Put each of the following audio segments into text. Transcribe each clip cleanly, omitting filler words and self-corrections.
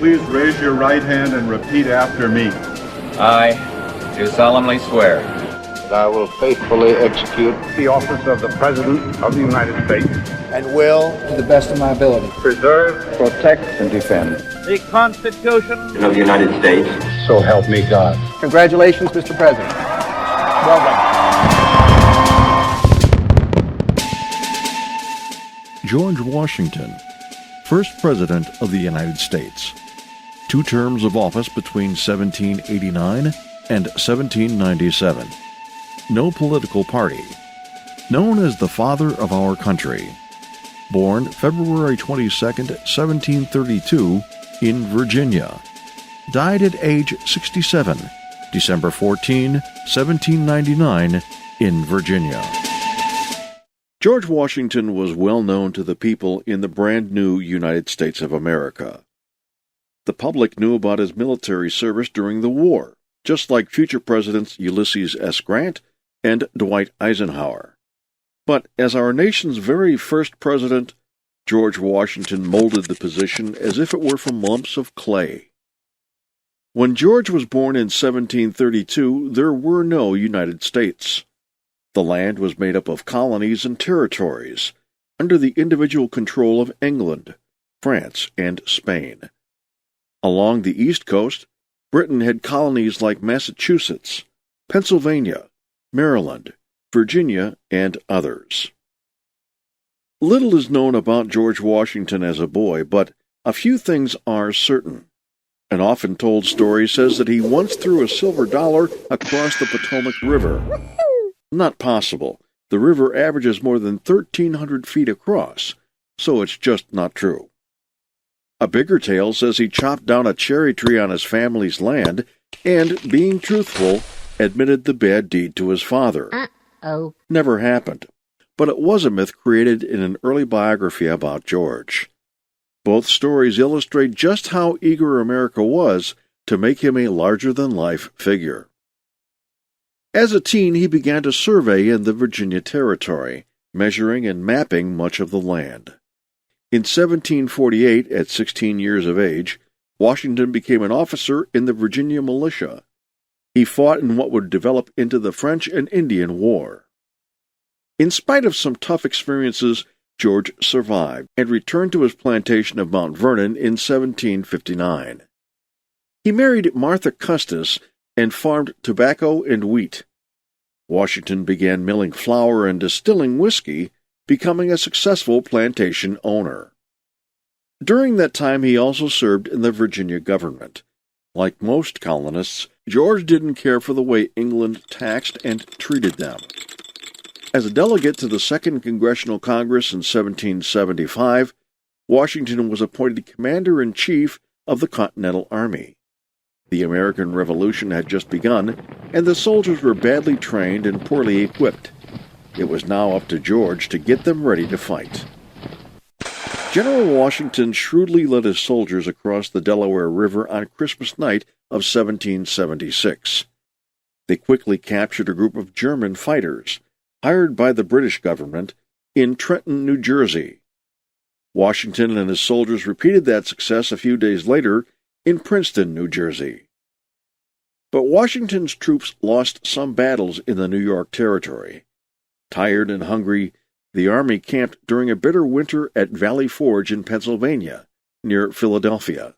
please raise your right hand and repeat after me? I do solemnly swear that I will faithfully execute the office of the President of the United States and will, to the best of my ability, preserve, protect, and defend the Constitution of the United States. So help me God. Congratulations, Mr. President. Well done. George Washington, first President of the United States. 2 terms of office between 1789 and 1797. No political party. Known as the father of our country. Born February 22, 1732, in Virginia. Died at age 67, December 14, 1799, in Virginia. George Washington was well known to the people in the brand new United States of America. The public knew about his military service during the war, just like future presidents Ulysses S. Grant and Dwight Eisenhower. But as our nation's very first president, George Washington molded the position as if it were from lumps of clay. When George was born in 1732, there were no United States. The land was made up of colonies and territories, under the individual control of England, France, and Spain. Along the East Coast, Britain had colonies like Massachusetts, Pennsylvania, Maryland, Virginia, and others. Little is known about George Washington as a boy, but a few things are certain. An often told story says that he once threw a silver dollar across the Potomac River. Not possible. The river averages more than 1,300 feet across, so it's just not true. A bigger tale says he chopped down a cherry tree on his family's land and, being truthful, admitted the bad deed to his father. Never happened, but it was a myth created in an early biography about George. Both stories illustrate just how eager America was to make him a larger-than-life figure. As a teen, he began to survey in the Virginia Territory, measuring and mapping much of the land. In 1748, at 16 years of age, Washington became an officer in the Virginia militia. He fought in what would develop into the French and Indian War. In spite of some tough experiences, George survived and returned to his plantation of Mount Vernon in 1759. He married Martha Custis and farmed tobacco and wheat. Washington began milling flour and distilling whiskey, becoming a successful plantation owner. During that time, he also served in the Virginia government. Like most colonists, George didn't care for the way England taxed and treated them. As a delegate to the Second Congressional Congress in 1775, Washington was appointed Commander-in-Chief of the Continental Army. The American Revolution had just begun, and the soldiers were badly trained and poorly equipped. It was now up to George to get them ready to fight. General Washington shrewdly led his soldiers across the Delaware River on Christmas night of 1776. They quickly captured a group of German fighters, hired by the British government, in Trenton, New Jersey. Washington and his soldiers repeated that success a few days later in Princeton, New Jersey. But Washington's troops lost some battles in the New York Territory. Tired and hungry, the army camped during a bitter winter at Valley Forge in Pennsylvania, near Philadelphia.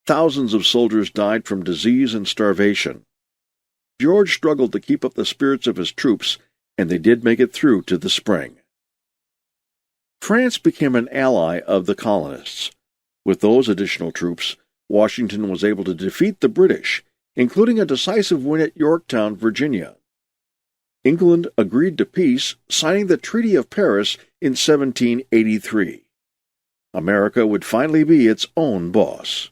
Thousands of soldiers died from disease and starvation. George struggled to keep up the spirits of his troops, and they did make it through to the spring. France became an ally of the colonists. With those additional troops, Washington was able to defeat the British, including a decisive win at Yorktown, Virginia. England agreed to peace, signing the Treaty of Paris in 1783. America would finally be its own boss.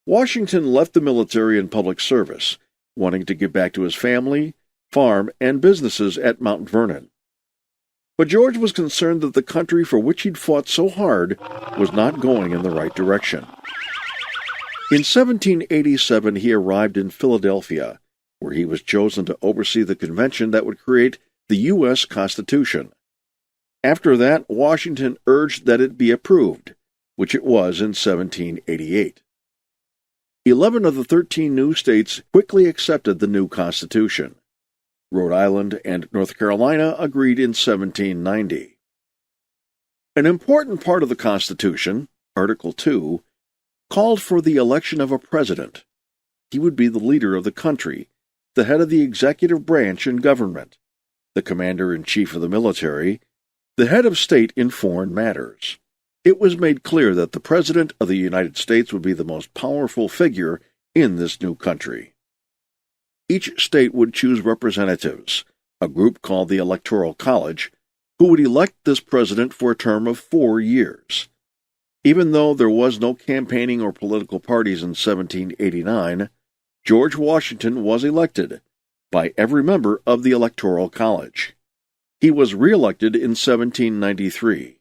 Washington left the military and public service, wanting to give back to his family, farm, and businesses at Mount Vernon. But George was concerned that the country for which he'd fought so hard was not going in the right direction. In 1787, he arrived in Philadelphia, where he was chosen to oversee the convention that would create the U.S. Constitution. After that, Washington urged that it be approved, which it was in 1788. 11 of the 13 new states quickly accepted the new Constitution. Rhode Island and North Carolina agreed in 1790. An important part of the Constitution, Article 2, called for the election of a president. He would be the leader of the country, the head of the executive branch in government, the commander-in-chief of the military, the head of state in foreign matters. It was made clear that the President of the United States would be the most powerful figure in this new country. Each state would choose representatives, a group called the Electoral College, who would elect this president for a term of 4 years. Even though there was no campaigning or political parties in 1789, George Washington was elected by every member of the Electoral College. He was re-elected in 1793.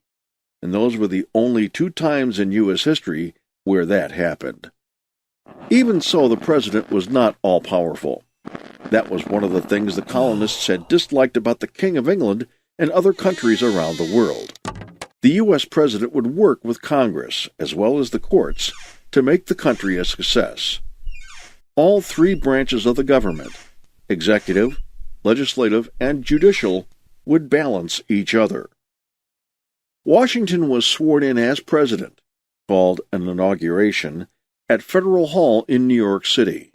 And those were the only 2 times in U.S. history where that happened. Even so, the president was not all-powerful. That was one of the things the colonists had disliked about the King of England and other countries around the world. The U.S. president would work with Congress, as well as the courts, to make the country a success. All 3 branches of the government, executive, legislative, and judicial, would balance each other. Washington was sworn in as president, called an inauguration, at Federal Hall in New York City.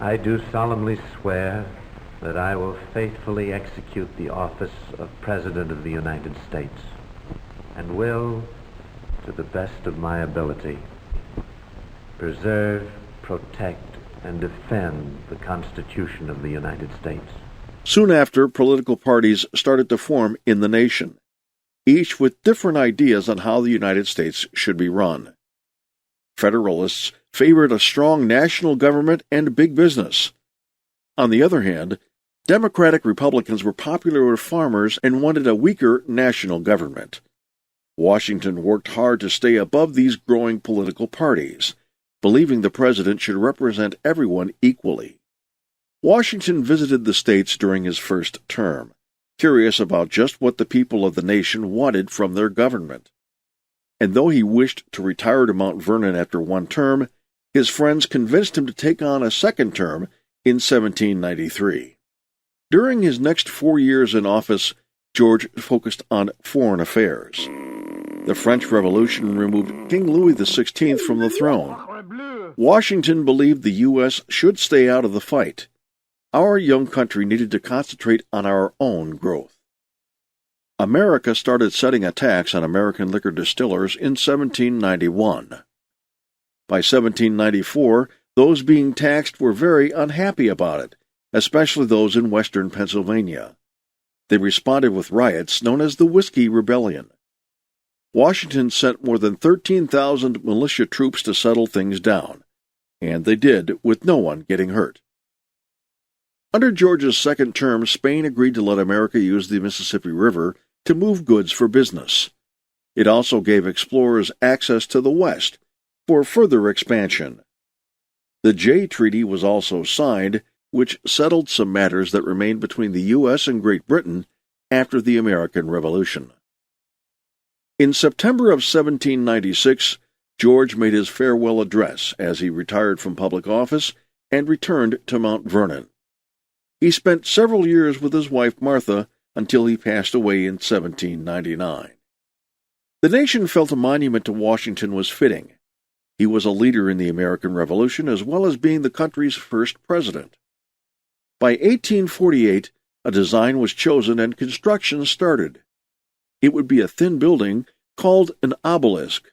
I do solemnly swear that I will faithfully execute the office of President of the United States, and will, to the best of my ability, preserve, protect, and defend the Constitution of the United States. Soon after, political parties started to form in the nation, each with different ideas on how the United States should be run. Federalists favored a strong national government and big business. On the other hand, Democratic Republicans were popular with farmers and wanted a weaker national government. Washington worked hard to stay above these growing political parties, believing the president should represent everyone equally. Washington visited the states during his first term, curious about just what the people of the nation wanted from their government. And though he wished to retire to Mount Vernon after 1 term, his friends convinced him to take on a 2nd term in 1793. During his next 4 years in office, George focused on foreign affairs. The French Revolution removed King Louis XVI from the throne. Washington believed the U.S. should stay out of the fight. Our young country needed to concentrate on our own growth. America started setting a tax on American liquor distillers in 1791. By 1794, those being taxed were very unhappy about it, especially those in western Pennsylvania. They responded with riots known as the Whiskey Rebellion. Washington sent more than 13,000 militia troops to settle things down, and they did, with no one getting hurt. Under George's 2nd term, Spain agreed to let America use the Mississippi River to move goods for business. It also gave explorers access to the West for further expansion. The Jay Treaty was also signed, which settled some matters that remained between the U.S. and Great Britain after the American Revolution. In September of 1796, George made his farewell address as he retired from public office and returned to Mount Vernon. He spent several years with his wife Martha until he passed away in 1799. The nation felt a monument to Washington was fitting. He was a leader in the American Revolution as well as being the country's first president. By 1848, a design was chosen and construction started. It would be a thin building called an obelisk,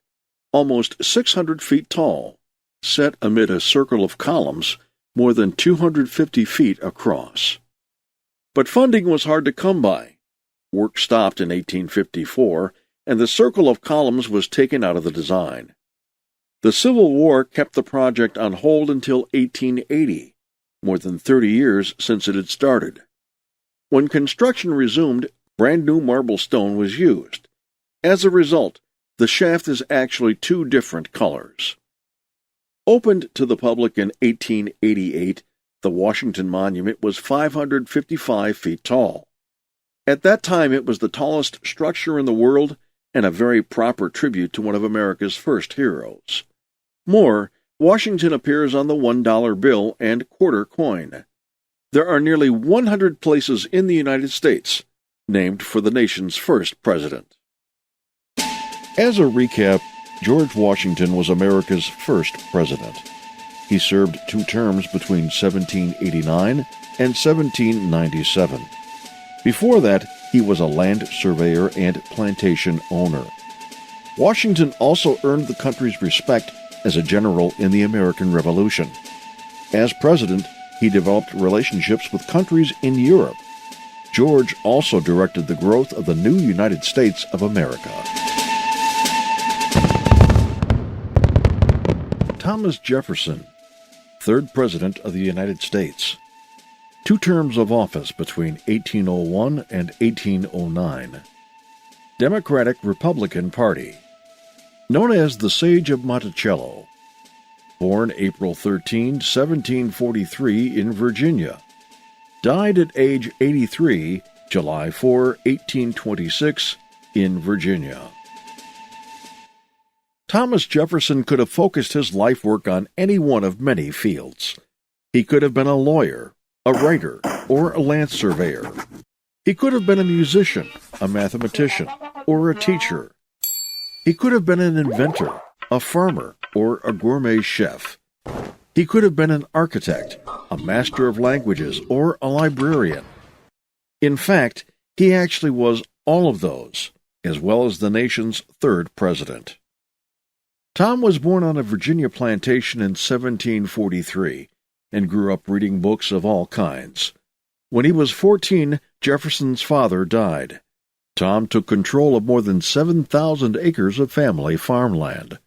almost 600 feet tall, set amid a circle of columns more than 250 feet across. But funding was hard to come by. Work stopped in 1854, and the circle of columns was taken out of the design. The Civil War kept the project on hold until 1880, more than 30 years since it had started. When construction resumed, brand new marble stone was used. As a result, the shaft is actually 2 different colors. Opened to the public in 1888, the Washington Monument was 555 feet tall. At that time, it was the tallest structure in the world and a very proper tribute to one of America's first heroes. More, Washington appears on the $1 bill and quarter coin. There are nearly 100 places in the United States named for the nation's first president. As a recap, George Washington was America's first president. He served 2 terms between 1789 and 1797. Before that, he was a land surveyor and plantation owner. Washington also earned the country's respect as a general in the American Revolution. As president, he developed relationships with countries in Europe. George also directed the growth of the new United States of America. Thomas Jefferson, 3rd President of the United States. 2 terms of office between 1801 and 1809. Democratic-Republican Party. Known as the Sage of Monticello. Born April 13, 1743 in Virginia. Died at age 83, July 4, 1826 in Virginia. Thomas Jefferson could have focused his life work on any one of many fields. He could have been a lawyer, a writer, or a land surveyor. He could have been a musician, a mathematician, or a teacher. He could have been an inventor, a farmer, or a gourmet chef. He could have been an architect, a master of languages, or a librarian. In fact, he actually was all of those, as well as the nation's 3rd president. Tom was born on a Virginia plantation in 1743 and grew up reading books of all kinds. When he was 14, Jefferson's father died. Tom took control of more than 7,000 acres of family farmland.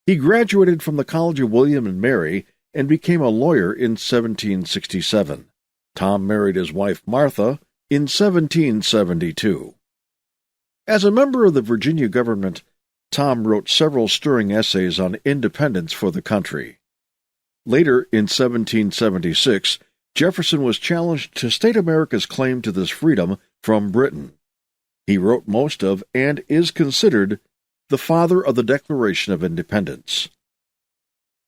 He graduated from the College of William and Mary and became a lawyer in 1767. Tom married his wife Martha in 1772. As a member of the Virginia government, Tom wrote several stirring essays on independence for the country. Later, in 1776, Jefferson was challenged to state America's claim to this freedom from Britain. He wrote most of and is considered the father of the Declaration of Independence.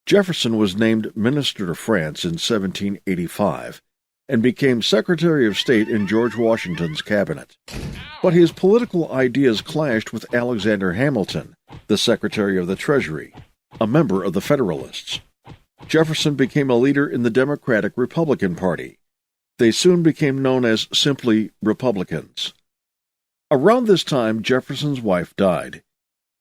Jefferson was named Minister to France in 1785 and became Secretary of State in George Washington's cabinet. But his political ideas clashed with Alexander Hamilton, the Secretary of the Treasury, a member of the Federalists. Jefferson became a leader in the Democratic-Republican Party. They soon became known as simply Republicans. Around this time, Jefferson's wife died.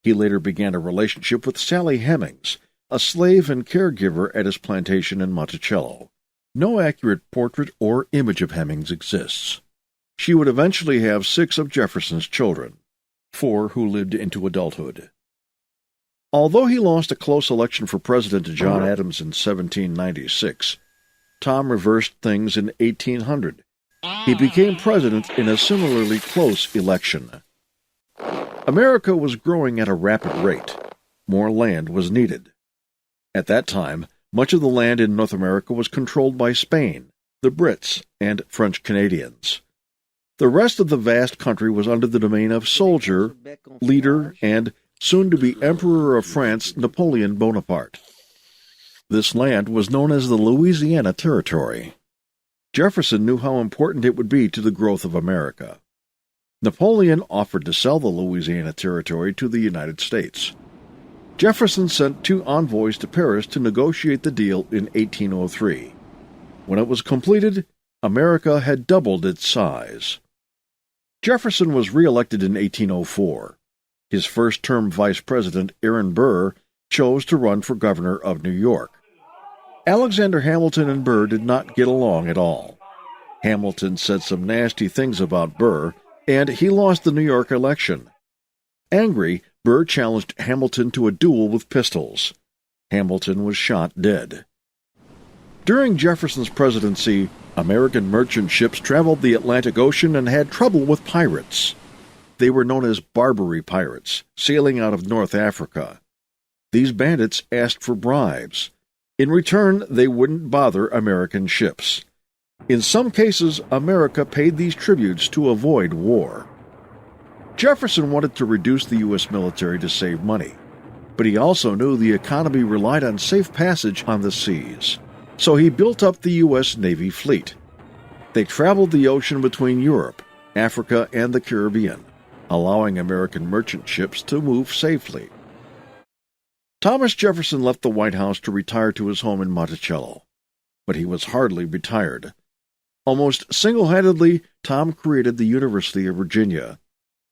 He later began a relationship with Sally Hemings, a slave and caregiver at his plantation in Monticello. No accurate portrait or image of Hemings exists. She would eventually have 6 of Jefferson's children, 4 who lived into adulthood. Although he lost a close election for president to John Adams in 1796, Tom reversed things in 1800. He became president in a similarly close election. America was growing at a rapid rate. More land was needed. At that time, much of the land in North America was controlled by Spain, the Brits, and French Canadians. The rest of the vast country was under the domain of soldier, leader, and soon-to-be Emperor of France, Napoleon Bonaparte. This land was known as the Louisiana Territory. Jefferson knew how important it would be to the growth of America. Napoleon offered to sell the Louisiana Territory to the United States. Jefferson sent 2 envoys to Paris to negotiate the deal in 1803. When it was completed, America had doubled its size. Jefferson was re-elected in 1804. His first-term vice president, Aaron Burr, chose to run for governor of New York. Alexander Hamilton and Burr did not get along at all. Hamilton said some nasty things about Burr, and he lost the New York election. Angry, Burr challenged Hamilton to a duel with pistols. Hamilton was shot dead. During Jefferson's presidency, American merchant ships traveled the Atlantic Ocean and had trouble with pirates. They were known as Barbary pirates, sailing out of North Africa. These bandits asked for bribes. In return, they wouldn't bother American ships. In some cases, America paid these tributes to avoid war. Jefferson wanted to reduce the U.S. military to save money, but he also knew the economy relied on safe passage on the seas, so he built up the U.S. Navy fleet. They traveled the ocean between Europe, Africa, and the Caribbean, allowing American merchant ships to move safely. Thomas Jefferson left the White House to retire to his home in Monticello, but he was hardly retired. Almost single-handedly, Tom created the University of Virginia.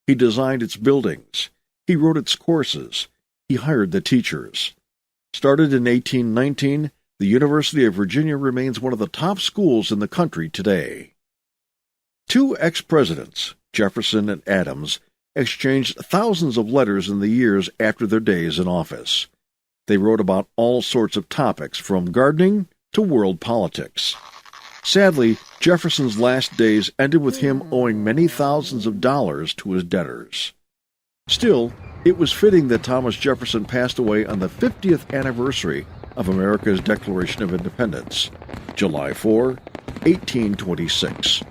He designed its buildings. He wrote its courses. He hired the teachers. Started in 1819, the University of Virginia remains one of the top schools in the country today. Two ex-presidents, Jefferson and Adams, exchanged thousands of letters in the years after their days in office. They wrote about all sorts of topics, from gardening to world politics. Sadly, Jefferson's last days ended with him owing many thousands of dollars to his debtors. Still, it was fitting that Thomas Jefferson passed away on the 50th anniversary of America's Declaration of Independence, July 4, 1826.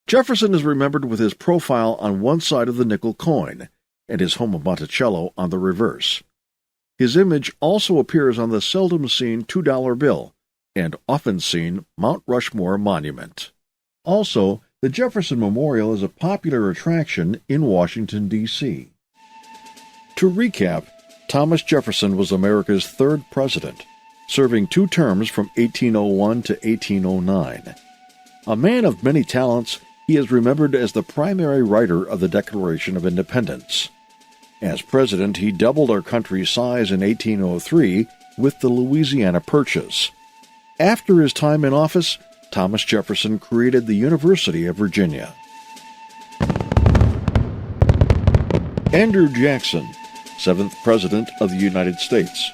Jefferson is remembered with his profile on one side of the nickel coin and his home of Monticello on the reverse. His image also appears on the seldom-seen $2 bill and often-seen Mount Rushmore monument. Also, the Jefferson Memorial is a popular attraction in Washington, D.C. To recap, Thomas Jefferson was America's third president, serving 2 terms from 1801 to 1809. A man of many talents, he is remembered as the primary writer of the Declaration of Independence. As president, he doubled our country's size in 1803 with the Louisiana Purchase. After his time in office, Thomas Jefferson created the University of Virginia. Andrew Jackson, 7th President of the United States.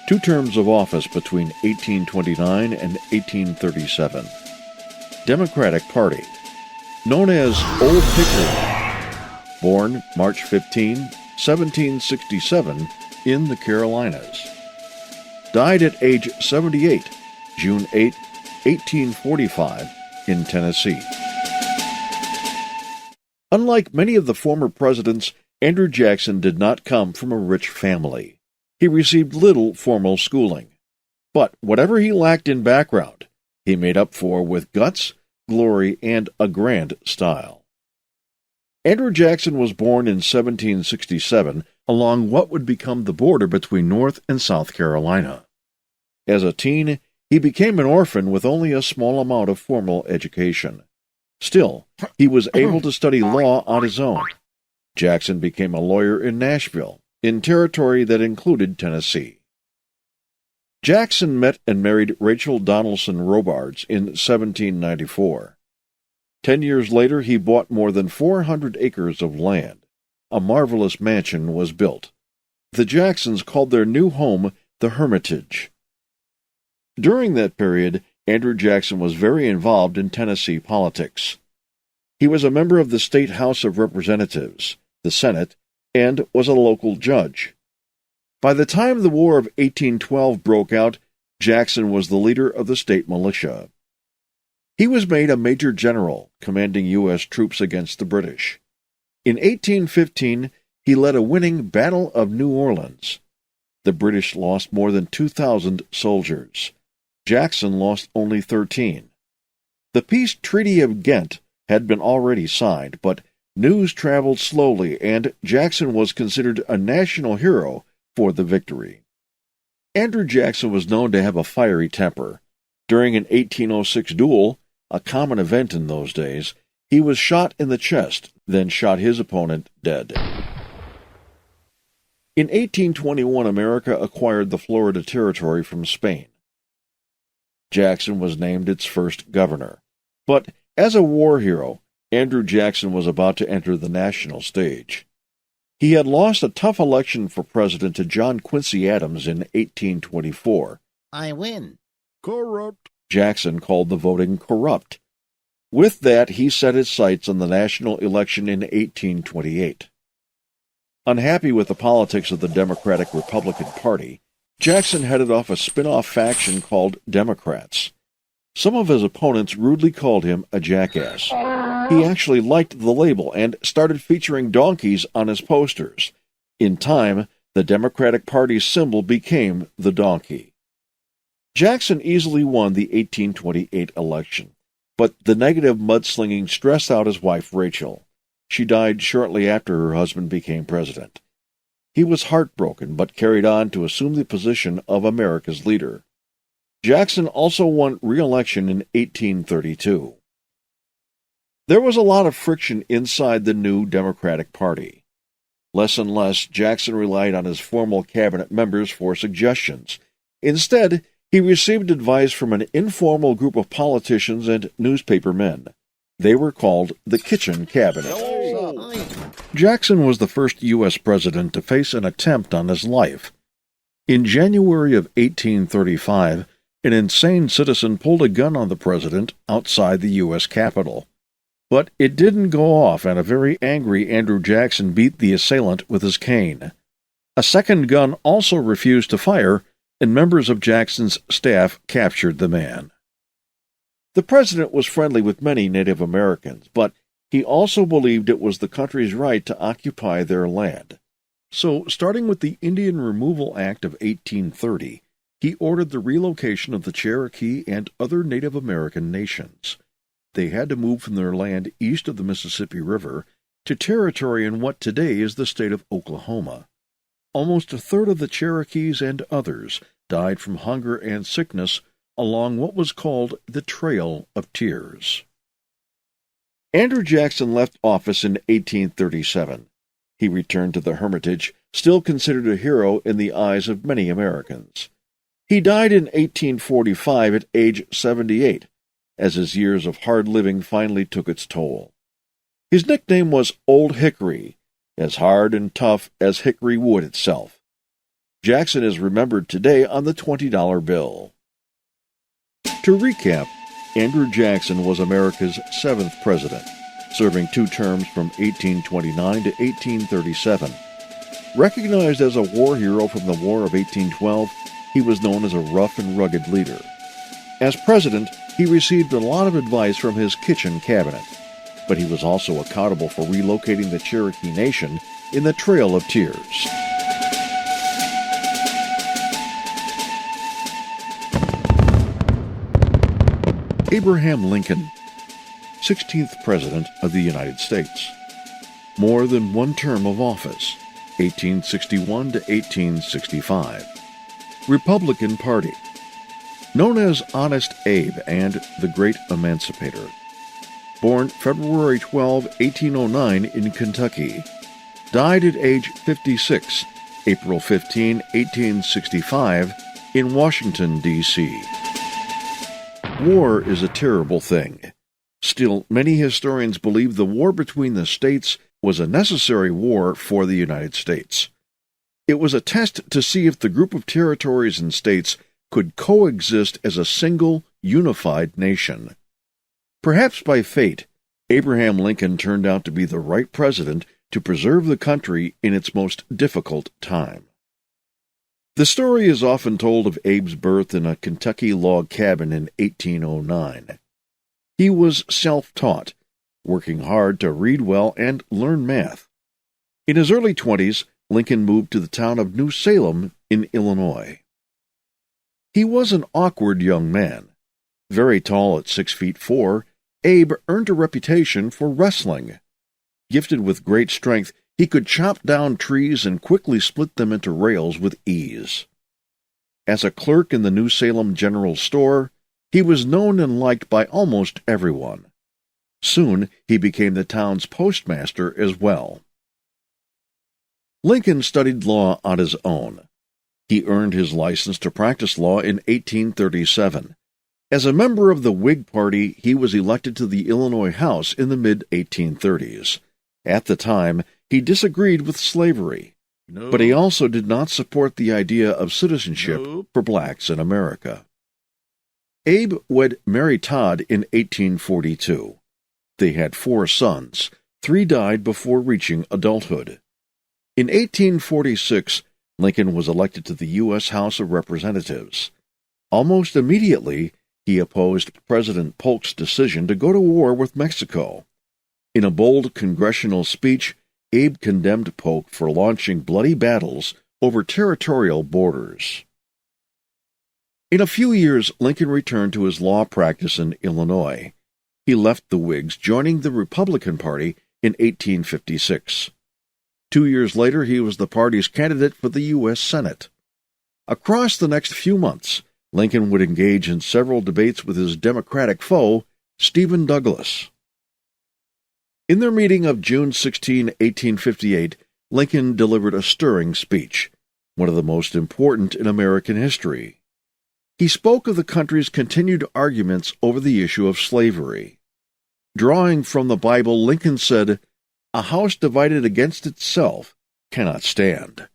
2 terms of office between 1829 and 1837. Democratic Party. Known as Old Hickory. Born March 15, 1767, in the Carolinas. Died at age 78, June 8, 1845, in Tennessee. Unlike many of the former presidents, Andrew Jackson did not come from a rich family. He received little formal schooling. But whatever he lacked in background, he made up for with guts, glory, and a grand style. Andrew Jackson was born in 1767 along what would become the border between North and South Carolina. As a teen, he became an orphan with only a small amount of formal education. Still, he was able to study law on his own. Jackson became a lawyer in Nashville, in territory that included Tennessee. Jackson met and married Rachel Donaldson Robards in 1794. 10 years later, he bought more than 400 acres of land. A marvelous mansion was built. The Jacksons called their new home the Hermitage. During that period, Andrew Jackson was very involved in Tennessee politics. He was a member of the State House of Representatives, the Senate, and was a local judge. By the time the War of 1812 broke out, Jackson was the leader of the state militia. He was made a major general, commanding U.S. troops against the British. In 1815, he led a winning Battle of New Orleans. The British lost more than 2,000 soldiers. Jackson lost only 13. The peace treaty of Ghent had been already signed, but news traveled slowly, and Jackson was considered a national hero for the victory. Andrew Jackson was known to have a fiery temper. During an 1806 duel, a common event in those days, he was shot in the chest, then shot his opponent dead. In 1821, America acquired the Florida Territory from Spain. Jackson was named its first governor. But as a war hero, Andrew Jackson was about to enter the national stage. He had lost a tough election for president to John Quincy Adams in 1824. I win. Corrupt. Jackson called the voting corrupt. With that, he set his sights on the national election in 1828. Unhappy with the politics of the Democratic-Republican Party, Jackson headed off a spin-off faction called Democrats. Some of his opponents rudely called him a jackass. He actually liked the label and started featuring donkeys on his posters. In time, the Democratic Party's symbol became the donkey. Jackson easily won the 1828 election, but the negative mudslinging stressed out his wife Rachel. She died shortly after her husband became president. He was heartbroken, but carried on to assume the position of America's leader. Jackson also won re-election in 1832. There was a lot of friction inside the new Democratic Party. Less and less, Jackson relied on his formal cabinet members for suggestions. Instead, he received advice from an informal group of politicians and newspaper men. They were called the Kitchen Cabinet. Jackson was the first U.S. president to face an attempt on his life. In January of 1835, an insane citizen pulled a gun on the president outside the U.S. Capitol. But it didn't go off, and a very angry Andrew Jackson beat the assailant with his cane. A second gun also refused to fire, and members of Jackson's staff captured the man. The president was friendly with many Native Americans, but he also believed it was the country's right to occupy their land. So, starting with the Indian Removal Act of 1830, he ordered the relocation of the Cherokee and other Native American nations. They had to move from their land east of the Mississippi River to territory in what today is the state of Oklahoma. Almost a third of the Cherokees and others died from hunger and sickness along what was called the Trail of Tears. Andrew Jackson left office in 1837. He returned to the Hermitage, still considered a hero in the eyes of many Americans. He died in 1845 at age 78, as his years of hard living finally took its toll. His nickname was Old Hickory, as hard and tough as hickory wood itself. Jackson is remembered today on the $20 bill. To recap, Andrew Jackson was America's 7th president, serving 2 terms from 1829 to 1837. Recognized as a war hero from the War of 1812, he was known as a rough and rugged leader. As president, he received a lot of advice from his kitchen cabinet, but he was also accountable for relocating the Cherokee Nation in the Trail of Tears. Abraham Lincoln, 16th President of the United States. More than one term of office, 1861 to 1865. Republican Party. Known as Honest Abe and the Great Emancipator. Born February 12, 1809 in Kentucky. Died at age 56, April 15, 1865, in Washington, D.C. War is a terrible thing. Still, many historians believe the war between the states was a necessary war for the United States. It was a test to see if the group of territories and states could coexist as a single, unified nation. Perhaps by fate, Abraham Lincoln turned out to be the right president to preserve the country in its most difficult time. The story is often told of Abe's birth in a Kentucky log cabin in 1809. He was self-taught, working hard to read well and learn math. In his early 20s, Lincoln moved to the town of New Salem in Illinois. He was an awkward young man. Very tall at 6'4", Abe earned a reputation for wrestling. Gifted with great strength, he could chop down trees and quickly split them into rails with ease. As a clerk in the New Salem General Store, he was known and liked by almost everyone. Soon, he became the town's postmaster as well. Lincoln studied law on his own. He earned his license to practice law in 1837. As a member of the Whig Party, he was elected to the Illinois House in the mid-1830s. At the time, he disagreed with slavery, but he also did not support the idea of citizenship for blacks in America. Abe wed Mary Todd in 1842. They had 4 sons. 3 died before reaching adulthood. In 1846, Lincoln was elected to the U.S. House of Representatives. Almost immediately, He opposed President Polk's decision to go to war with Mexico. In a bold congressional speech, Abe condemned Polk for launching bloody battles over territorial borders. In a few years, Lincoln returned to his law practice in Illinois. He left the Whigs, joining the Republican Party in 1856. 2 years later, he was the party's candidate for the U.S. Senate. Across the next few months, Lincoln would engage in several debates with his Democratic foe, Stephen Douglas. In their meeting of June 16, 1858, Lincoln delivered a stirring speech, one of the most important in American history. He spoke of the country's continued arguments over the issue of slavery. Drawing from the Bible, Lincoln said, "A house divided against itself cannot stand."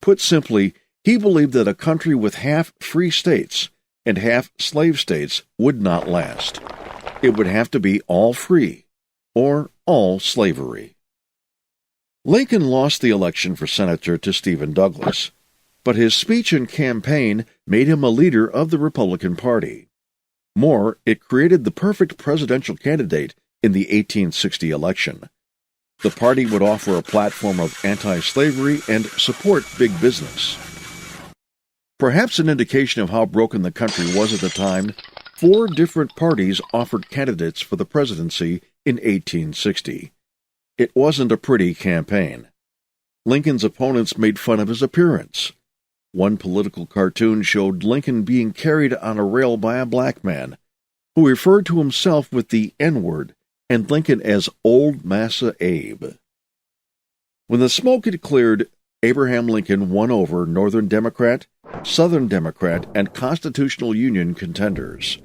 Put simply, he believed that a country with half free states and half slave states would not last. It would have to be all free or all slavery. Lincoln lost the election for senator to Stephen Douglas, but his speech and campaign made him a leader of the Republican Party. More, it created the perfect presidential candidate in the 1860 election. The party would offer a platform of anti-slavery and support big business. Perhaps an indication of how broken the country was at the time, 4 different parties offered candidates for the presidency in 1860. It wasn't a pretty campaign. Lincoln's opponents made fun of his appearance. One political cartoon showed Lincoln being carried on a rail by a black man, who referred to himself with the N-word and Lincoln as Old Massa Abe. When the smoke had cleared, Abraham Lincoln won over Northern Democrat, Southern Democrat, and Constitutional Union contenders.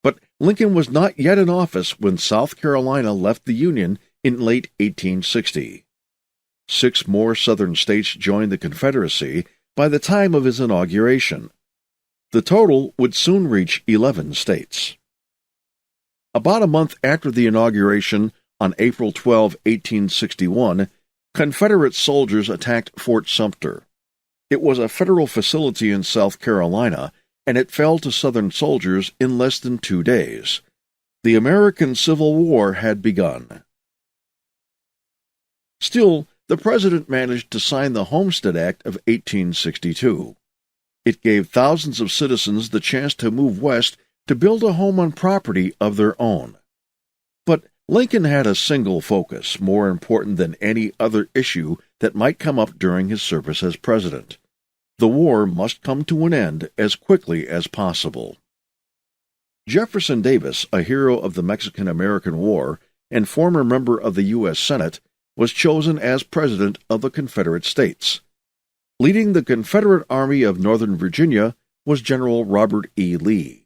But Lincoln was not yet in office when South Carolina left the Union in late 1860. 6 more Southern states joined the Confederacy by the time of his inauguration. The total would soon reach 11 states. About a month after the inauguration, on April 12, 1861, Confederate soldiers attacked Fort Sumter. It was a federal facility in South Carolina, and it fell to Southern soldiers in less than 2 days. The American Civil War had begun. Still, the president managed to sign the Homestead Act of 1862. It gave thousands of citizens the chance to move west to build a home on property of their own. But Lincoln had a single focus, more important than any other issue that might come up during his service as president. The war must come to an end as quickly as possible. Jefferson Davis, a hero of the Mexican-American War and former member of the U.S. Senate, was chosen as President of the Confederate States. Leading the Confederate Army of Northern Virginia was General Robert E. Lee.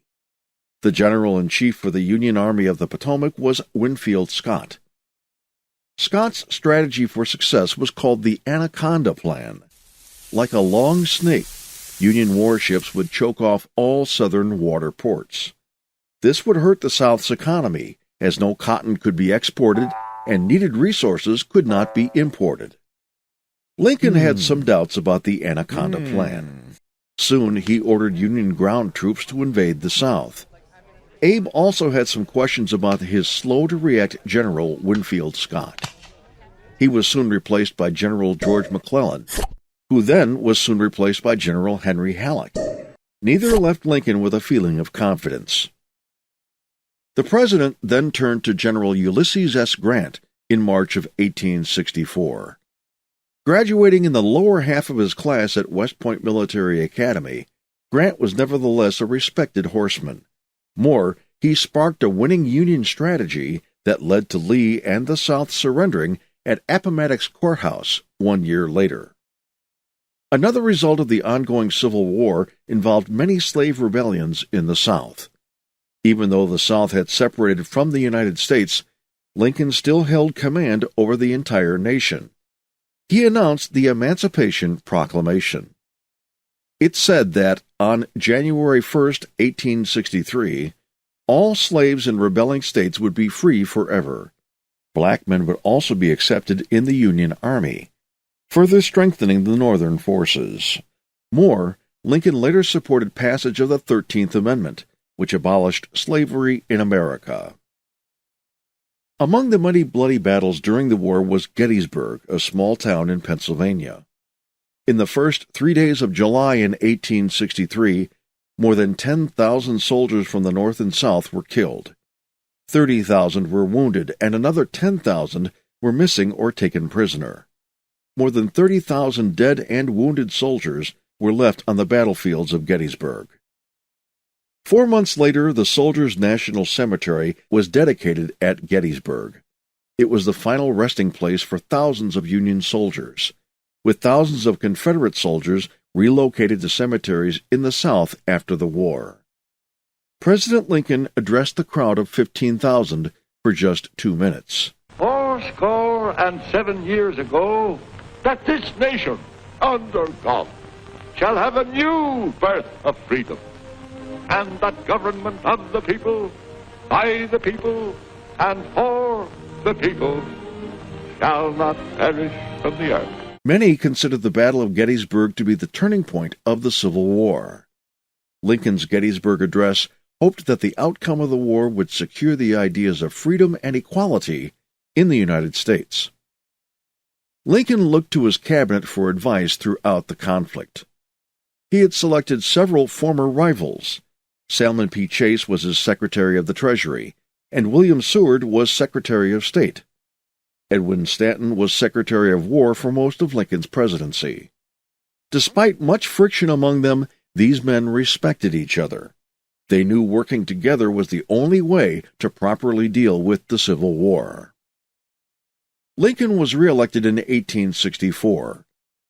The General-in-Chief for the Union Army of the Potomac was Winfield Scott. Scott's strategy for success was called the Anaconda Plan. Like a long snake, Union warships would choke off all Southern water ports. This would hurt the South's economy, as no cotton could be exported and needed resources could not be imported. Lincoln had some doubts about the Anaconda Plan. Soon he ordered Union ground troops to invade the South. Abe also had some questions about his slow-to-react General Winfield Scott. He was soon replaced by General George McClellan, who then was soon replaced by General Henry Halleck. Neither left Lincoln with a feeling of confidence. The president then turned to General Ulysses S. Grant in March of 1864. Graduating in the lower half of his class at West Point Military Academy, Grant was nevertheless a respected horseman. More, he sparked a winning Union strategy that led to Lee and the South surrendering at Appomattox Courthouse 1 year later. Another result of the ongoing Civil War involved many slave rebellions in the South. Even though the South had separated from the United States, Lincoln still held command over the entire nation. He announced the Emancipation Proclamation. It said that, on January 1, 1863, all slaves in rebelling states would be free forever. Black men would also be accepted in the Union Army, further strengthening the Northern forces. More, Lincoln later supported passage of the 13th Amendment, which abolished slavery in America. Among the many bloody battles during the war was Gettysburg, a small town in Pennsylvania. In the first 3 days of July in 1863, more than 10,000 soldiers from the North and South were killed. 30,000 were wounded, and another 10,000 were missing or taken prisoner. More than 30,000 dead and wounded soldiers were left on the battlefields of Gettysburg. 4 months later, the Soldiers' National Cemetery was dedicated at Gettysburg. It was the final resting place for thousands of Union soldiers, with thousands of Confederate soldiers relocated to cemeteries in the South after the war. President Lincoln addressed the crowd of 15,000 for just 2 minutes. 7 years ago, that this nation, under God, shall have a new birth of freedom, and that government of the people, by the people, and for the people, shall not perish from the earth. Many considered the Battle of Gettysburg to be the turning point of the Civil War. Lincoln's Gettysburg Address hoped that the outcome of the war would secure the ideas of freedom and equality in the United States. Lincoln looked to his cabinet for advice throughout the conflict. He had selected several former rivals. Salmon P. Chase was his Secretary of the Treasury, and William Seward was Secretary of State. Edwin Stanton was Secretary of War for most of Lincoln's presidency. Despite much friction among them, these men respected each other. They knew working together was the only way to properly deal with the Civil War. Lincoln was reelected in 1864.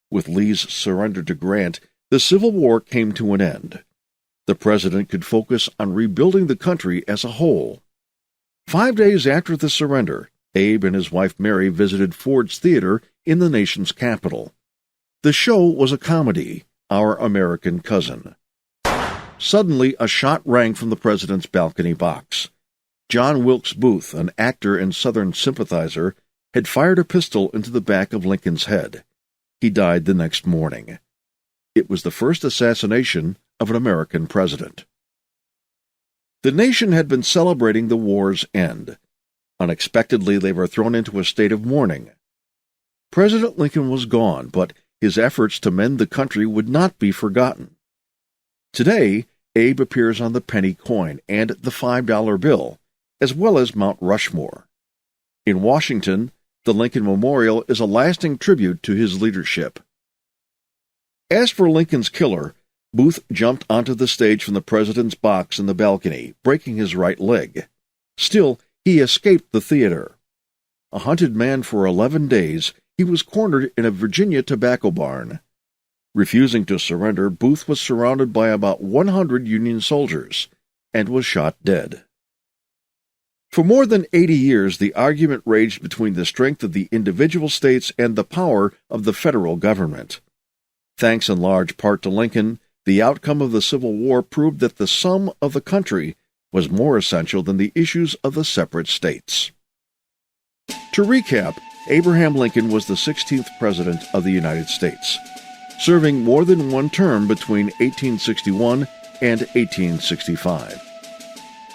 With Lee's surrender to Grant, the Civil War came to an end. The president could focus on rebuilding the country as a whole. 5 days after the surrender, Abe and his wife Mary visited Ford's Theater in the nation's capital. The show was a comedy, Our American Cousin. Suddenly, a shot rang from the president's balcony box. John Wilkes Booth, an actor and Southern sympathizer, had fired a pistol into the back of Lincoln's head. He died the next morning. It was the first assassination of an American president. The nation had been celebrating the war's end. Unexpectedly, they were thrown into a state of mourning. President Lincoln was gone, but his efforts to mend the country would not be forgotten. Today, Abe appears on the penny coin and the $5 bill, as well as Mount Rushmore. In Washington, the Lincoln Memorial is a lasting tribute to his leadership. As for Lincoln's killer, Booth jumped onto the stage from the president's box in the balcony, breaking his right leg. Still, he escaped the theater. A hunted man for 11 days, he was cornered in a Virginia tobacco barn. Refusing to surrender, Booth was surrounded by about 100 Union soldiers and was shot dead. For more than 80 years, the argument raged between the strength of the individual states and the power of the federal government. Thanks in large part to Lincoln, the outcome of the Civil War proved that the sum of the country was more essential than the issues of the separate states. To recap, Abraham Lincoln was the 16th President of the United States, serving more than one term between 1861 and 1865.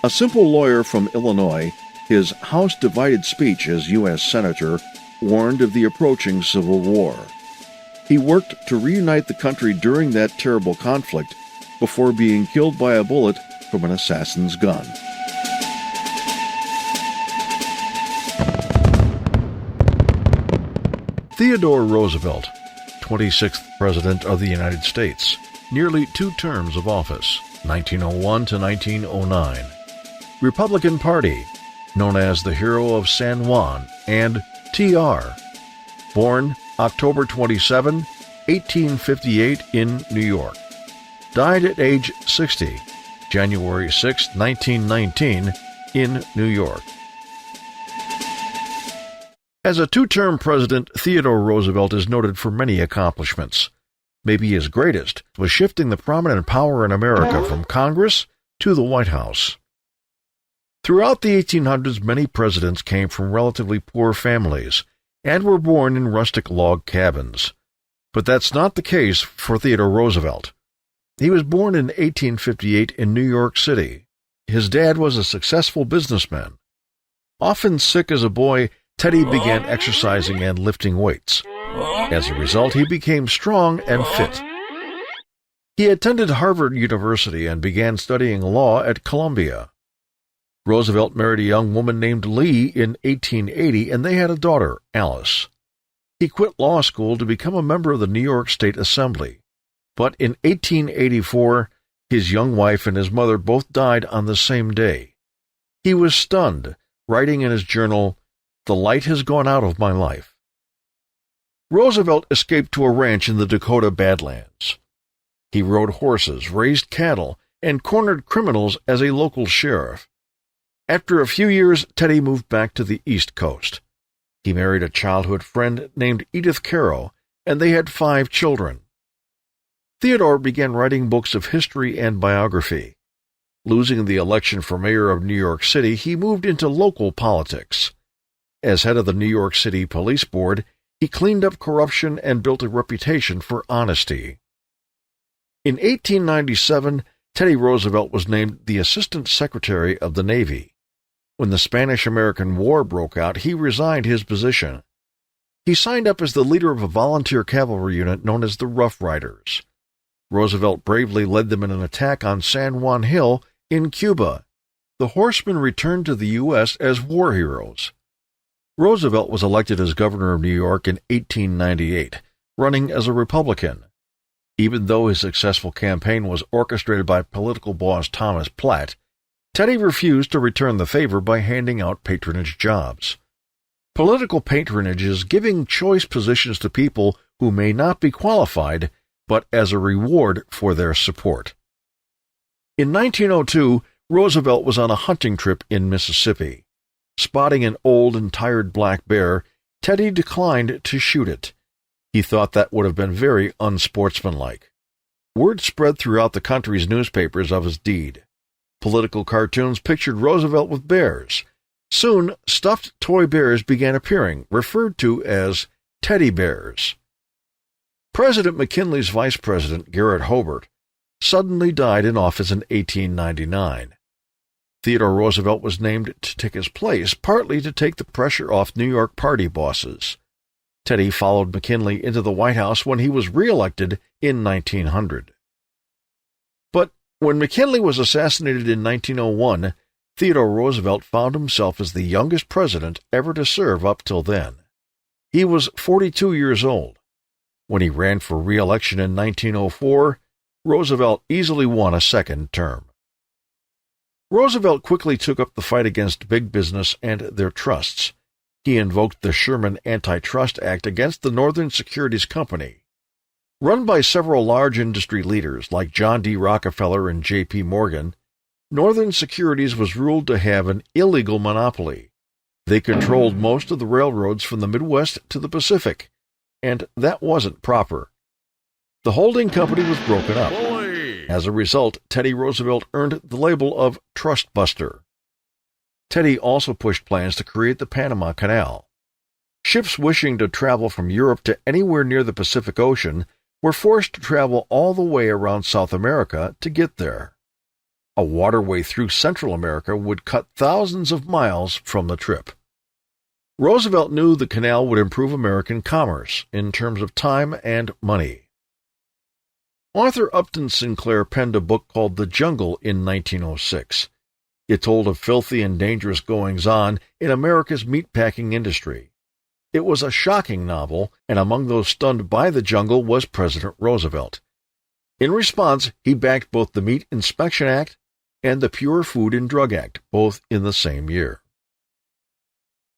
A simple lawyer from Illinois, his House-divided speech as U.S. Senator warned of the approaching Civil War. He worked to reunite the country during that terrible conflict before being killed by a bullet from an assassin's gun. Theodore Roosevelt, 26th President of the United States, nearly 2 terms of office, 1901 to 1909. Republican Party, known as the Hero of San Juan and TR. Born October 27, 1858 in New York. Died at age 60, January 6, 1919 in New York. As a 2-term president, Theodore Roosevelt is noted for many accomplishments. Maybe his greatest was shifting the prominent power in America from Congress to the White House. Throughout the 1800s, many presidents came from relatively poor families and were born in rustic log cabins. But that's not the case for Theodore Roosevelt. He was born in 1858 in New York City. his dad was a successful businessman. Often sick as a boy, Teddy began exercising and lifting weights. As a result, he became strong and fit. He attended Harvard University and began studying law at Columbia. Roosevelt married a young woman named Lee in 1880, and they had a daughter, Alice. He quit law school to become a member of the New York State Assembly. But in 1884, his young wife and his mother both died on the same day. He was stunned, writing in his journal, "The light has gone out of my life." Roosevelt escaped to a ranch in the Dakota Badlands. He rode horses, raised cattle, and cornered criminals as a local sheriff. After a few years, Teddy moved back to the East Coast. He married a childhood friend named Edith Caro, and they had 5 children. Theodore began writing books of history and biography. Losing the election for mayor of New York City, he moved into local politics. As head of the New York City Police Board, he cleaned up corruption and built a reputation for honesty. In 1897, Teddy Roosevelt was named the Assistant Secretary of the Navy. When the Spanish-American War broke out, he resigned his position. He signed up as the leader of a volunteer cavalry unit known as the Rough Riders. Roosevelt bravely led them in an attack on San Juan Hill in Cuba. The horsemen returned to the U.S. as war heroes. Roosevelt was elected as governor of New York in 1898, running as a Republican. Even though his successful campaign was orchestrated by political boss Thomas Platt, Teddy refused to return the favor by handing out patronage jobs. Political patronage is giving choice positions to people who may not be qualified, but as a reward for their support. In 1902, Roosevelt was on a hunting trip in Mississippi. Spotting an old and tired black bear, Teddy declined to shoot it. He thought that would have been very unsportsmanlike. Word spread throughout the country's newspapers of his deed. Political cartoons pictured Roosevelt with bears. Soon, stuffed toy bears began appearing, referred to as teddy bears. President McKinley's vice president, Garrett Hobart, suddenly died in office in 1899. Theodore Roosevelt was named to take his place, partly to take the pressure off New York party bosses. Teddy followed McKinley into the White House when he was re-elected in 1900. But when McKinley was assassinated in 1901, Theodore Roosevelt found himself as the youngest president ever to serve up till then. He was 42 years old. When he ran for re-election in 1904, Roosevelt easily won a second term. Roosevelt quickly took up the fight against big business and their trusts. He invoked the Sherman Antitrust Act against the Northern Securities Company. Run by several large industry leaders like John D. Rockefeller and J.P. Morgan, Northern Securities was ruled to have an illegal monopoly. They controlled most of the railroads from the Midwest to the Pacific, and that wasn't proper. The holding company was broken up. As a result, Teddy Roosevelt earned the label of Trust Buster. Teddy also pushed plans to create the Panama Canal. Ships wishing to travel from Europe to anywhere near the Pacific Ocean were forced to travel all the way around South America to get there. A waterway through Central America would cut thousands of miles from the trip. Roosevelt knew the canal would improve American commerce in terms of time and money. Arthur Upton Sinclair penned a book called The Jungle in 1906. It told of filthy and dangerous goings-on in America's meatpacking industry. It was a shocking novel, and among those stunned by the jungle was President Roosevelt. In response, he backed both the Meat Inspection Act and the Pure Food and Drug Act, both in the same year.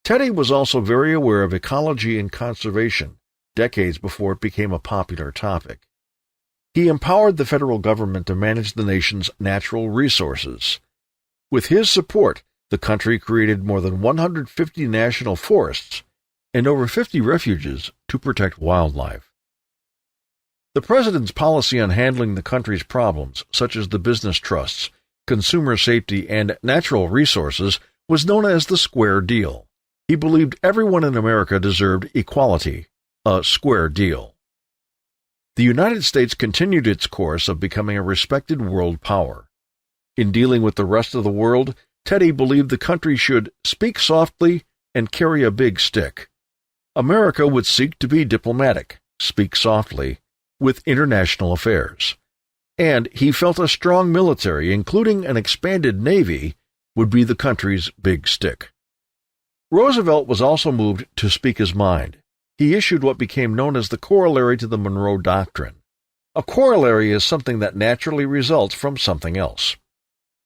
Teddy was also very aware of ecology and conservation, decades before it became a popular topic. He empowered the federal government to manage the nation's natural resources. With his support, the country created more than 150 national forests and over 50 refuges to protect wildlife. The president's policy on handling the country's problems, such as the business trusts, consumer safety, and natural resources, was known as the Square Deal. He believed everyone in America deserved equality, a square deal. The United States continued its course of becoming a respected world power. In dealing with the rest of the world, Teddy believed the country should speak softly and carry a big stick. America would seek to be diplomatic, speak softly, with international affairs. And he felt a strong military, including an expanded navy, would be the country's big stick. Roosevelt was also moved to speak his mind. He issued what became known as the corollary to the Monroe Doctrine. A corollary is something that naturally results from something else.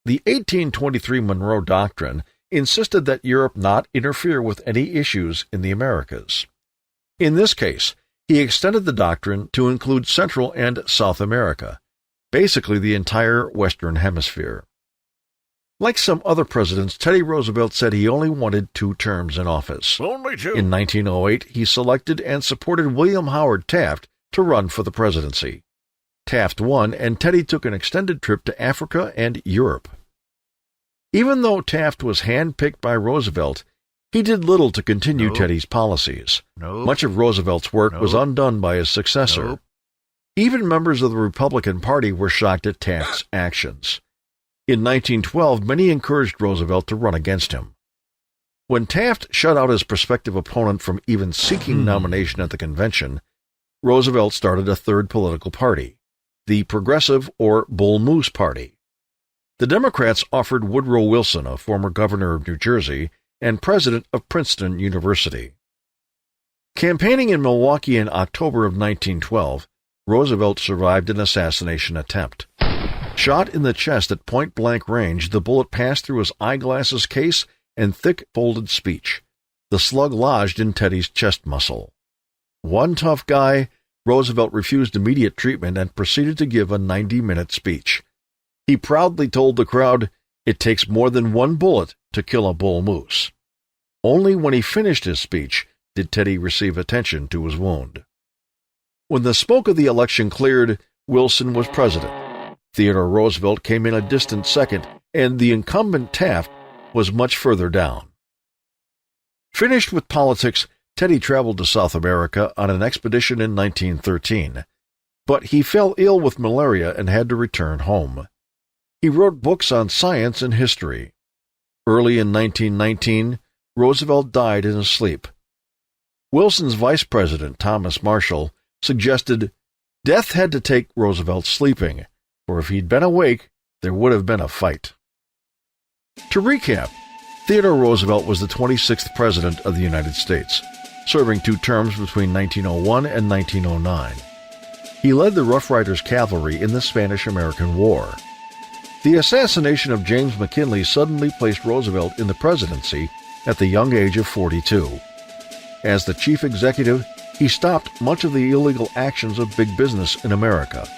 The 1823 Monroe Doctrine insisted that Europe not interfere with any issues in the Americas. In this case, he extended the doctrine to include Central and South America, basically the entire Western Hemisphere. Like some other presidents, Teddy Roosevelt said he only wanted 2 terms in office. Only 2. In 1908, he selected and supported William Howard Taft to run for the presidency. Taft won, and Teddy took an extended trip to Africa and Europe. Even though Taft was handpicked by Roosevelt, he did little to continue Teddy's policies. Much of Roosevelt's work was undone by his successor. Even members of the Republican Party were shocked at Taft's actions. In 1912, many encouraged Roosevelt to run against him. When Taft shut out his prospective opponent from even seeking nomination at the convention, Roosevelt started a third political party, the Progressive or Bull Moose Party. The Democrats offered Woodrow Wilson, a former governor of New Jersey and president of Princeton University. Campaigning in Milwaukee in October of 1912, Roosevelt survived an assassination attempt. Shot in the chest at point-blank range, the bullet passed through his eyeglasses case and thick, folded speech. The slug lodged in Teddy's chest muscle. One tough guy, Roosevelt refused immediate treatment and proceeded to give a 90-minute speech. He proudly told the crowd, "It takes more than 1 bullet to kill a bull moose." Only when he finished his speech did Teddy receive attention to his wound. When the smoke of the election cleared, Wilson was president. Theodore Roosevelt came in a distant second, and the incumbent Taft was much further down. Finished with politics, Teddy traveled to South America on an expedition in 1913, but he fell ill with malaria and had to return home. He wrote books on science and history. Early in 1919, Roosevelt died in his sleep. Wilson's vice president, Thomas Marshall, suggested death had to take Roosevelt sleeping, for if he'd been awake, there would have been a fight. To recap, Theodore Roosevelt was the 26th President of the United States, serving 2 terms between 1901 and 1909. He led the Rough Riders Cavalry in the Spanish-American War. The assassination of James McKinley suddenly placed Roosevelt in the presidency at the young age of 42. As the chief executive, he stopped much of the illegal actions of big business in America,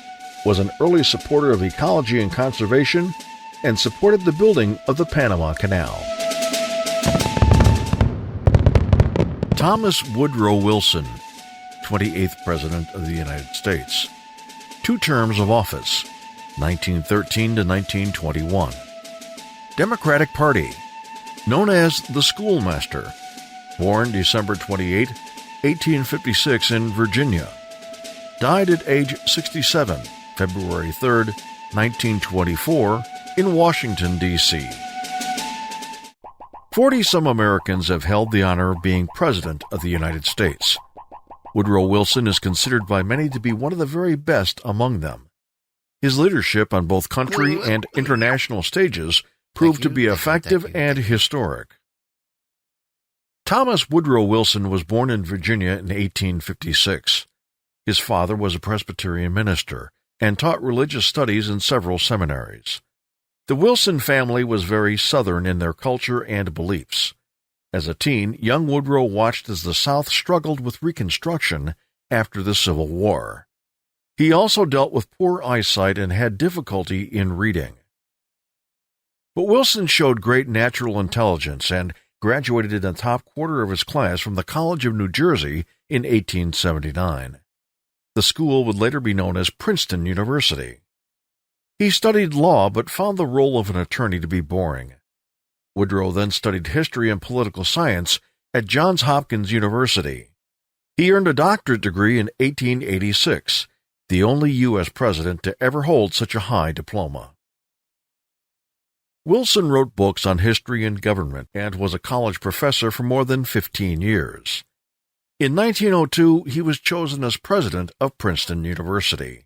was an early supporter of ecology and conservation, and supported the building of the Panama Canal. Thomas Woodrow Wilson, 28th President of the United States. 2 terms of office, 1913 to 1921. Democratic Party, known as the Schoolmaster. Born December 28, 1856 in Virginia. Died at age 67, February 3, 1924, in Washington, D.C. 40-some Americans have held the honor of being President of the United States. Woodrow Wilson is considered by many to be one of the very best among them. His leadership on both country and international stages proved to be effective and historic. Thomas Woodrow Wilson was born in Virginia in 1856. His father was a Presbyterian minister and taught religious studies in several seminaries. The Wilson family was very Southern in their culture and beliefs. As a teen, young Woodrow watched as the South struggled with Reconstruction after the Civil War. He also dealt with poor eyesight and had difficulty in reading. But Wilson showed great natural intelligence and graduated in the top quarter of his class from the College of New Jersey in 1879. The school would later be known as Princeton University. He studied law but found the role of an attorney to be boring. Woodrow then studied history and political science at Johns Hopkins University. He earned a doctorate degree in 1886, the only U.S. president to ever hold such a high diploma. Wilson wrote books on history and government and was a college professor for more than 15 years. In 1902, he was chosen as president of Princeton University.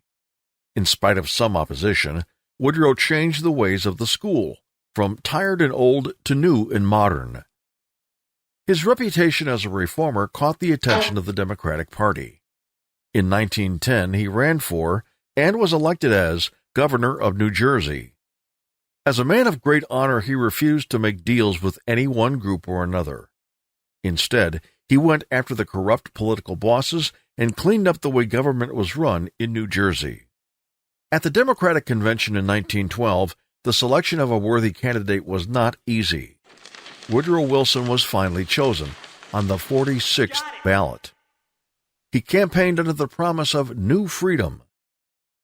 In spite of some opposition, Woodrow changed the ways of the school, from tired and old to new and modern. His reputation as a reformer caught the attention of the Democratic Party. In 1910, he ran for and was elected as governor of New Jersey. As a man of great honor, he refused to make deals with any one group or another. Instead, he went after the corrupt political bosses and cleaned up the way government was run in New Jersey. At the Democratic Convention in 1912, the selection of a worthy candidate was not easy. Woodrow Wilson was finally chosen on the 46th ballot. He campaigned under the promise of new freedom.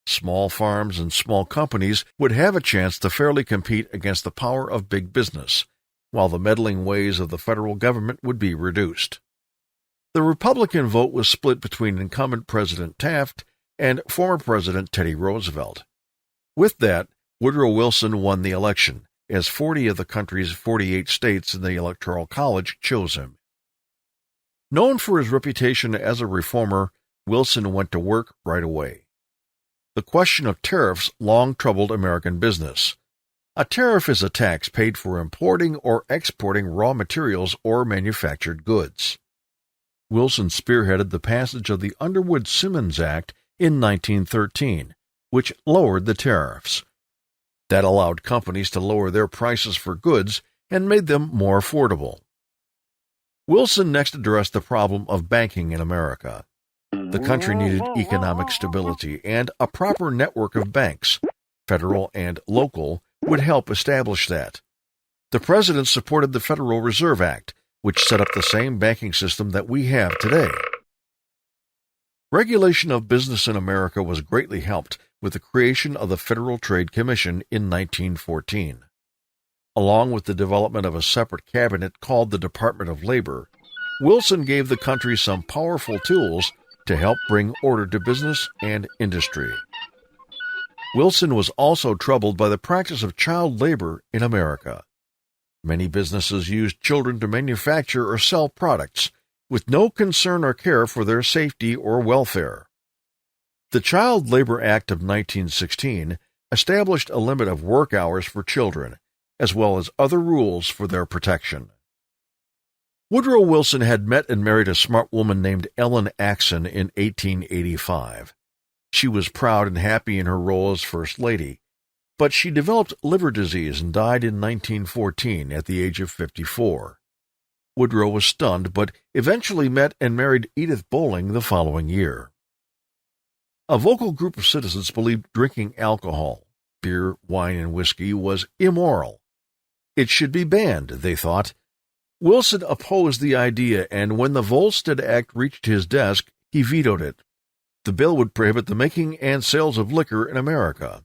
Small farms and small companies would have a chance to fairly compete against the power of big business, while the meddling ways of the federal government would be reduced. The Republican vote was split between incumbent President Taft and former President Teddy Roosevelt. With that, Woodrow Wilson won the election, as 40 of the country's 48 states in the Electoral College chose him. Known for his reputation as a reformer, Wilson went to work right away. The question of tariffs long troubled American business. A tariff is a tax paid for importing or exporting raw materials or manufactured goods. Wilson spearheaded the passage of the Underwood-Simmons Act in 1913, which lowered the tariffs. That allowed companies to lower their prices for goods and made them more affordable. Wilson next addressed the problem of banking in America. The country needed economic stability, and a proper network of banks, federal and local, would help establish that. The President supported the Federal Reserve Act, which set up the same banking system that we have today. Regulation of business in America was greatly helped with the creation of the Federal Trade Commission in 1914. Along with the development of a separate cabinet called the Department of Labor, Wilson gave the country some powerful tools to help bring order to business and industry. Wilson was also troubled by the practice of child labor in America. Many businesses used children to manufacture or sell products, with no concern or care for their safety or welfare. The Child Labor Act of 1916 established a limit of work hours for children, as well as other rules for their protection. Woodrow Wilson had met and married a smart woman named Ellen Axon in 1885. She was proud and happy in her role as First Lady, but she developed liver disease and died in 1914 at the age of 54. Woodrow was stunned, but eventually met and married Edith Bowling the following year. A vocal group of citizens believed drinking alcohol, beer, wine, and whiskey, was immoral. It should be banned, they thought. Wilson opposed the idea, and when the Volstead Act reached his desk, he vetoed it. The bill would prohibit the making and sales of liquor in America.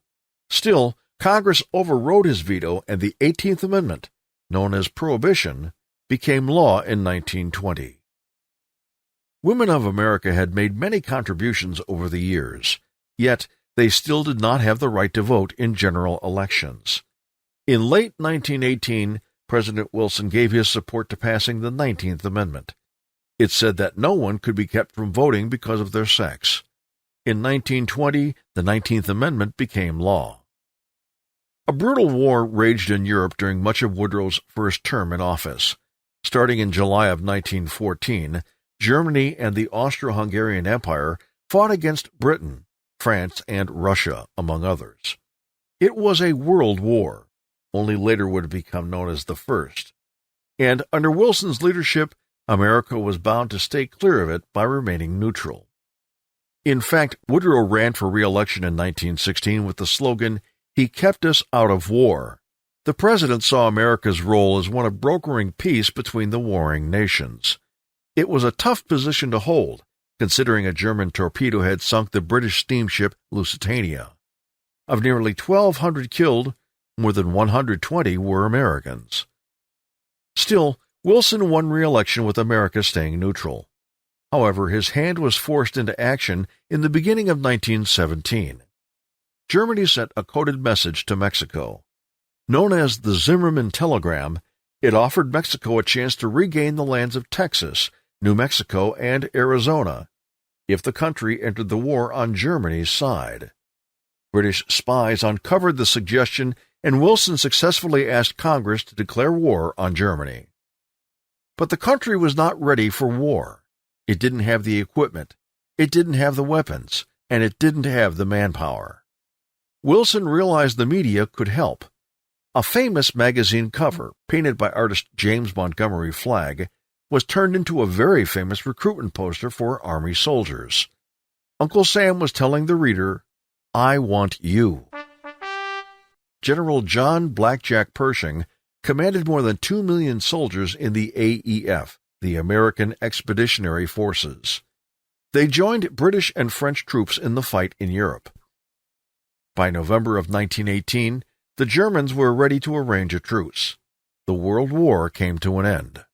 Still, Congress overrode his veto, and the 18th Amendment, known as Prohibition, became law in 1920. Women of America had made many contributions over the years, yet they still did not have the right to vote in general elections. In late 1918, President Wilson gave his support to passing the 19th Amendment. It said that no one could be kept from voting because of their sex. In 1920, the 19th Amendment became law. A brutal war raged in Europe during much of Woodrow's first term in office. Starting in July of 1914, Germany and the Austro-Hungarian Empire fought against Britain, France, and Russia, among others. It was a world war, only later would it become known as the First. And under Wilson's leadership, America was bound to stay clear of it by remaining neutral. In fact, Woodrow ran for re-election in 1916 with the slogan, "He kept us out of war." The president saw America's role as one of brokering peace between the warring nations. It was a tough position to hold, considering a German torpedo had sunk the British steamship Lusitania. Of nearly 1,200 killed, more than 120 were Americans. Still, Wilson won re-election with America staying neutral. However, his hand was forced into action in the beginning of 1917. Germany sent a coded message to Mexico. Known as the Zimmerman Telegram, it offered Mexico a chance to regain the lands of Texas, New Mexico, and Arizona if the country entered the war on Germany's side. British spies uncovered the suggestion, and Wilson successfully asked Congress to declare war on Germany. But the country was not ready for war. It didn't have the equipment, it didn't have the weapons, and it didn't have the manpower. Wilson realized the media could help. A famous magazine cover, painted by artist James Montgomery Flagg, was turned into a very famous recruitment poster for Army soldiers. Uncle Sam was telling the reader, "I want you." General John Blackjack Pershing commanded more than 2 million soldiers in the AEF, the American Expeditionary Forces. They joined British and French troops in the fight in Europe. By November of 1918, the Germans were ready to arrange a truce. The World War came to an end.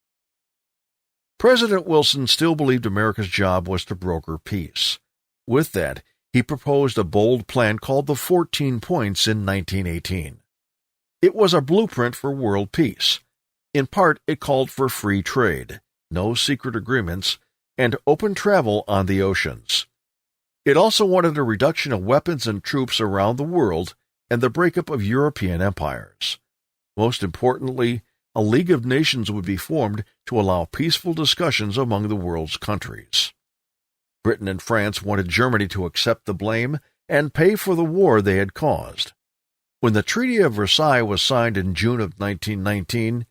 President Wilson still believed America's job was to broker peace. With that, he proposed a bold plan called the 14 Points in 1918. It was a blueprint for world peace. In part, it called for free trade, no secret agreements, and open travel on the oceans. It also wanted a reduction of weapons and troops around the world and the breakup of European empires. Most importantly, a League of Nations would be formed to allow peaceful discussions among the world's countries. Britain and France wanted Germany to accept the blame and pay for the war they had caused. When the Treaty of Versailles was signed in June of 1919,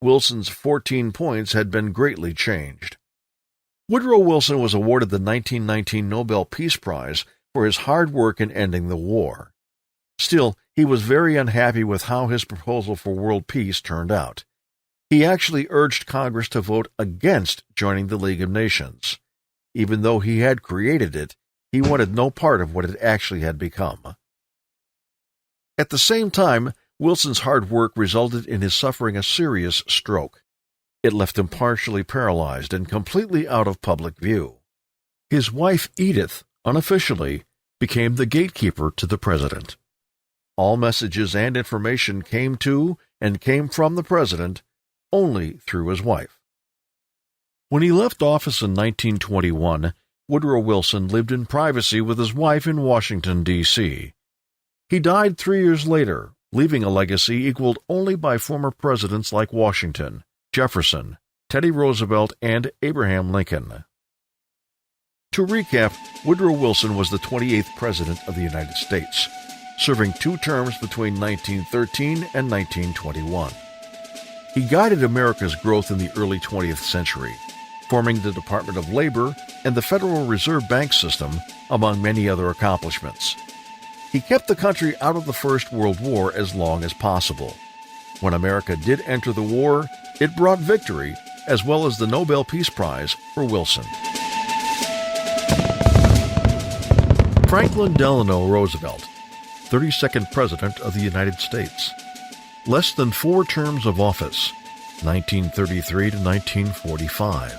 Wilson's 14 points had been greatly changed. Woodrow Wilson was awarded the 1919 Nobel Peace Prize for his hard work in ending the war. Still, he was very unhappy with how his proposal for world peace turned out. He actually urged Congress to vote against joining the League of Nations. Even though he had created it, he wanted no part of what it actually had become. At the same time, Wilson's hard work resulted in his suffering a serious stroke. It left him partially paralyzed and completely out of public view. His wife, Edith, unofficially, became the gatekeeper to the president. All messages and information came to and came from the president only through his wife. When he left office in 1921, Woodrow Wilson lived in privacy with his wife in Washington, D.C. He died 3 years later, leaving a legacy equaled only by former presidents like Washington, Jefferson, Teddy Roosevelt, and Abraham Lincoln. To recap, Woodrow Wilson was the 28th President of the United States, serving 2 terms between 1913 and 1921. He guided America's growth in the early 20th century, forming the Department of Labor and the Federal Reserve Bank system, among many other accomplishments. He kept the country out of the First World War as long as possible. When America did enter the war, it brought victory, as well as the Nobel Peace Prize for Wilson. Franklin Delano Roosevelt, 32nd President of the United States. Less than 4 terms of office, 1933 to 1945.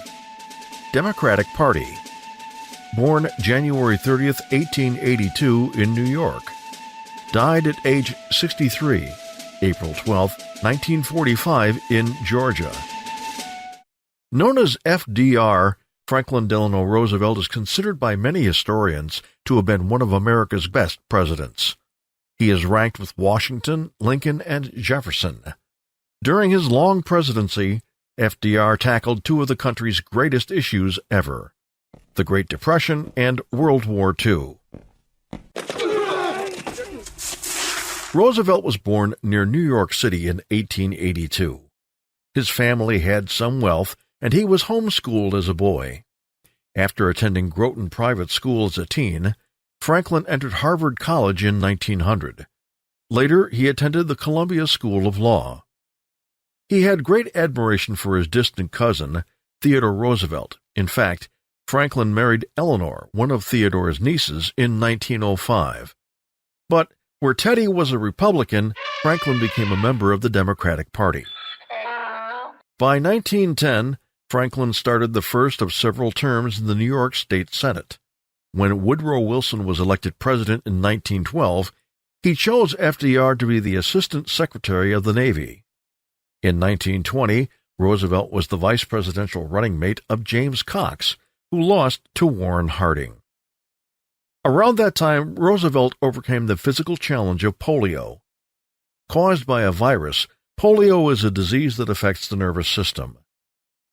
Democratic Party. Born January 30th, 1882 in New York. Died at age 63, April 12, 1945 in Georgia. Known as FDR, Franklin Delano Roosevelt is considered by many historians to have been one of America's best presidents. He is ranked with Washington, Lincoln, and Jefferson. During his long presidency, FDR tackled 2 of the country's greatest issues ever, the Great Depression and World War II. Roosevelt was born near New York City in 1882. His family had some wealth, and he was homeschooled as a boy. After attending Groton Private School as a teen, Franklin entered Harvard College in 1900. Later, he attended the Columbia School of Law. He had great admiration for his distant cousin, Theodore Roosevelt. In fact, Franklin married Eleanor, one of Theodore's nieces, in 1905. But where Teddy was a Republican, Franklin became a member of the Democratic Party. By 1910, Franklin started the first of several terms in the New York State Senate. When Woodrow Wilson was elected president in 1912, He chose FDR to be the Assistant Secretary of the Navy. In 1920, Roosevelt was the vice presidential running mate of James Cox, who lost to Warren Harding. Around that time, Roosevelt overcame the physical challenge of polio. Caused by a virus, polio is a disease that affects the nervous system.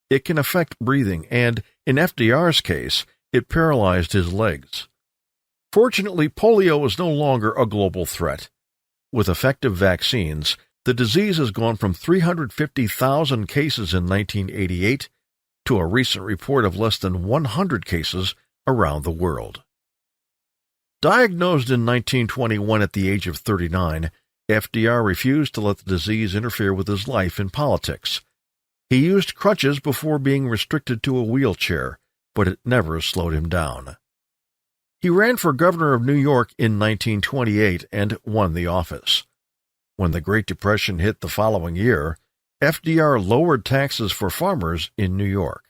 It can affect breathing, and, in FDR's case, it paralyzed his legs. Fortunately, polio is no longer a global threat. With effective vaccines, the disease has gone from 350,000 cases in 1988 to a recent report of less than 100 cases around the world. Diagnosed in 1921 at the age of 39, FDR refused to let the disease interfere with his life in politics. He used crutches before being restricted to a wheelchair, but it never slowed him down. He ran for governor of New York in 1928 and won the office. When the Great Depression hit the following year, FDR lowered taxes for farmers in New York.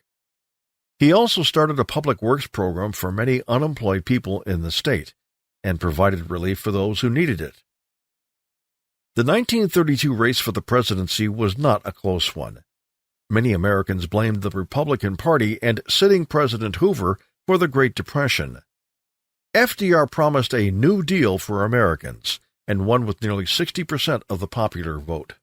He also started a public works program for many unemployed people in the state and provided relief for those who needed it. The 1932 race for the presidency was not a close one. Many Americans blamed the Republican Party and sitting President Hoover for the Great Depression. FDR promised a New Deal for Americans and won with nearly 60% of the popular vote.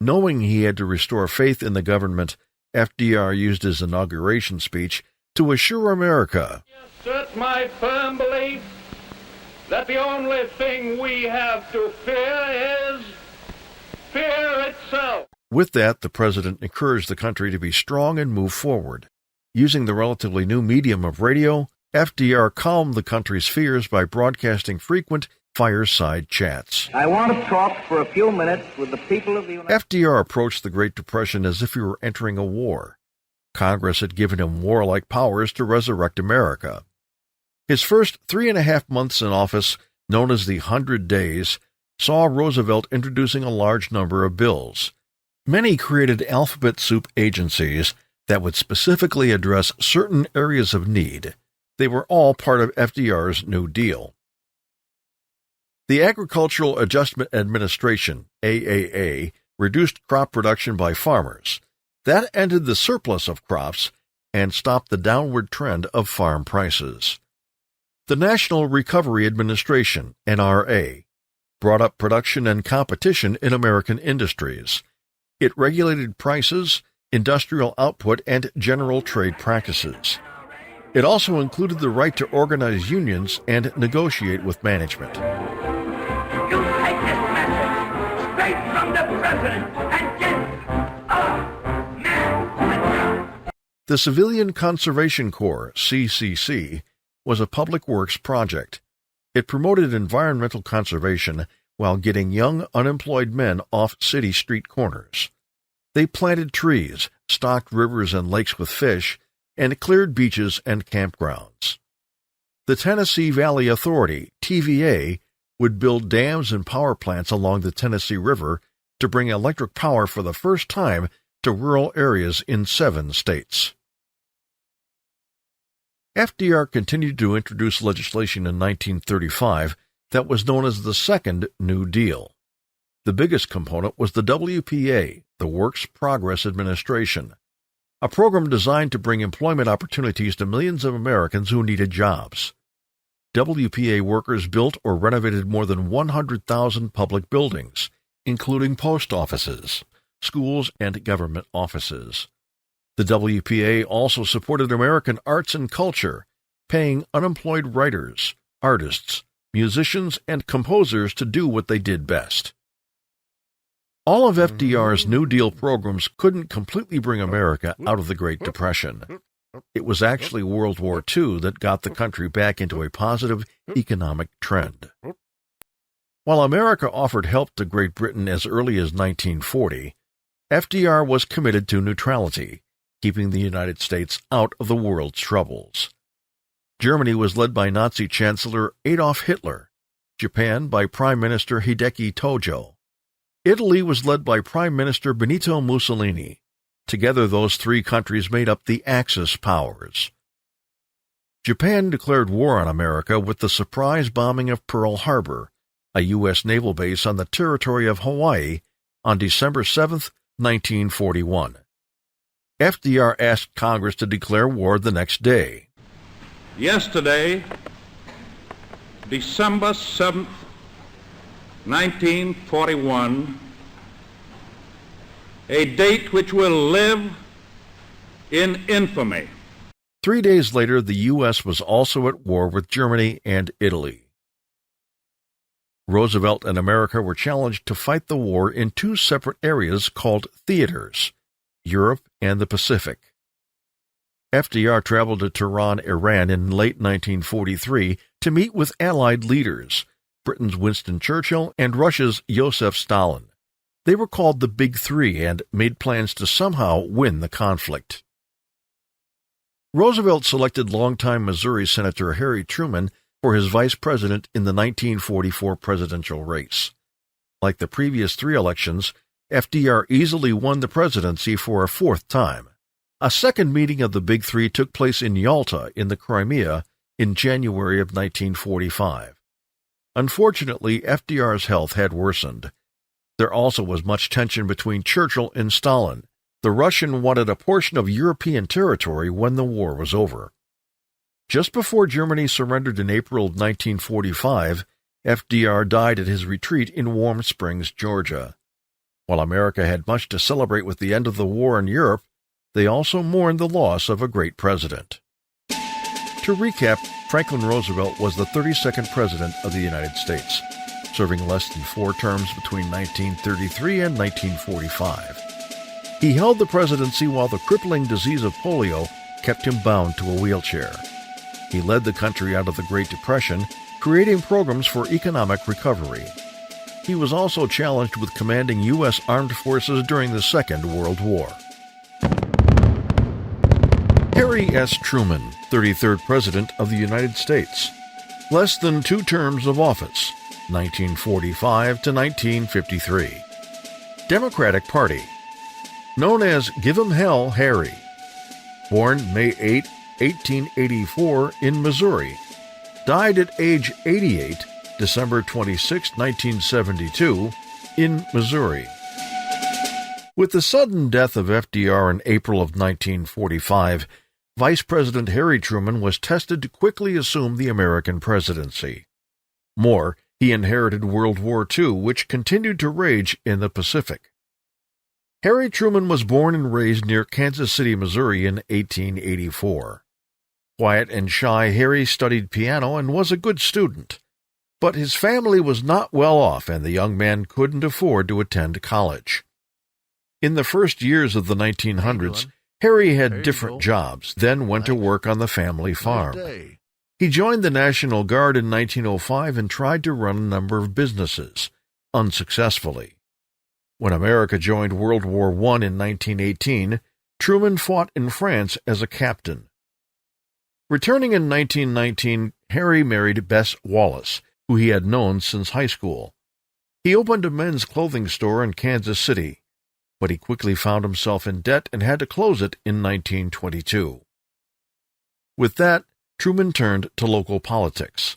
Knowing he had to restore faith in the government, FDR used his inauguration speech to assure America, "Assert my firm belief that the only thing we have to fear is fear itself." With that, the president encouraged the country to be strong and move forward. Using the relatively new medium of radio, FDR calmed the country's fears by broadcasting frequent fireside chats. I want to talk for a few minutes with the people of the United States. FDR approached the Great Depression as if he were entering a war. Congress had given him warlike powers to resurrect America. His first 3.5 months in office, known as the 100 Days, saw Roosevelt introducing a large number of bills. Many created alphabet soup agencies that would specifically address certain areas of need. They were all part of FDR's New Deal. The Agricultural Adjustment Administration, AAA, reduced crop production by farmers. That ended the surplus of crops and stopped the downward trend of farm prices. The National Recovery Administration, NRA, brought up production and competition in American industries. It regulated prices, industrial output, and general trade practices. It also included the right to organize unions and negotiate with management. You take this message straight from the President and get a man. The Civilian Conservation Corps, CCC, was a public works project. It promoted environmental conservation while getting young, unemployed men off city street corners. They planted trees, stocked rivers and lakes with fish, and cleared beaches and campgrounds. The Tennessee Valley Authority, TVA, would build dams and power plants along the Tennessee River to bring electric power for the first time to rural areas in 7 states. FDR continued to introduce legislation in 1935 that was known as the Second New Deal. The biggest component was the WPA, the Works Progress Administration, a program designed to bring employment opportunities to millions of Americans who needed jobs. WPA workers built or renovated more than 100,000 public buildings, including post offices, schools, and government offices. The WPA also supported American arts and culture, paying unemployed writers, artists, musicians, and composers to do what they did best. All of FDR's New Deal programs couldn't completely bring America out of the Great Depression. It was actually World War II that got the country back into a positive economic trend. While America offered help to Great Britain as early as 1940, FDR was committed to neutrality, keeping the United States out of the world's troubles. Germany was led by Nazi Chancellor Adolf Hitler, Japan by Prime Minister Hideki Tojo. Italy was led by Prime Minister Benito Mussolini. Together, those 3 countries made up the Axis powers. Japan declared war on America with the surprise bombing of Pearl Harbor, a U.S. naval base on the territory of Hawaii, on December 7, 1941. FDR asked Congress to declare war the next day. Yesterday, December 7th, 1941, a date which will live in infamy. 3 days later, the U.S. was also at war with Germany and Italy. Roosevelt and America were challenged to fight the war in two separate areas called theaters, Europe and the Pacific. FDR traveled to Tehran, Iran in late 1943 to meet with Allied leaders, Britain's Winston Churchill and Russia's Joseph Stalin. They were called the Big Three and made plans to somehow win the conflict. Roosevelt selected longtime Missouri Senator Harry Truman for his vice president in the 1944 presidential race. Like the previous three elections, FDR easily won the presidency for a fourth time. A second meeting of the Big Three took place in Yalta in the Crimea in January of 1945. Unfortunately, FDR's health had worsened. There also was much tension between Churchill and Stalin. The Russian wanted a portion of European territory when the war was over. Just before Germany surrendered in April of 1945, FDR died at his retreat in Warm Springs, Georgia. While America had much to celebrate with the end of the war in Europe, they also mourned the loss of a great president. To recap, Franklin Roosevelt was the 32nd President of the United States, serving less than 4 terms between 1933 and 1945. He held the presidency while the crippling disease of polio kept him bound to a wheelchair. He led the country out of the Great Depression, creating programs for economic recovery. He was also challenged with commanding U.S. armed forces during the Second World War. Harry S. Truman, 33rd President of the United States. Less than 2 terms of office, 1945 to 1953. Democratic Party. Known as Give 'em Hell Harry. Born May 8, 1884 in Missouri. Died at age 88, December 26, 1972, in Missouri. With the sudden death of FDR in April of 1945, Vice President Harry Truman was tested to quickly assume the American presidency. More, he inherited World War II, which continued to rage in the Pacific. Harry Truman was born and raised near Kansas City, Missouri in 1884. Quiet and shy, Harry studied piano and was a good student. But his family was not well off, and the young man couldn't afford to attend college. In the first years of the 1900s, Harry had different jobs, then went to work on the family farm. He joined the National Guard in 1905 and tried to run a number of businesses, unsuccessfully. When America joined World War I in 1918, Truman fought in France as a captain. Returning in 1919, Harry married Bess Wallace, who he had known since high school. He opened a men's clothing store in Kansas City, but he quickly found himself in debt and had to close it in 1922. With that, Truman turned to local politics.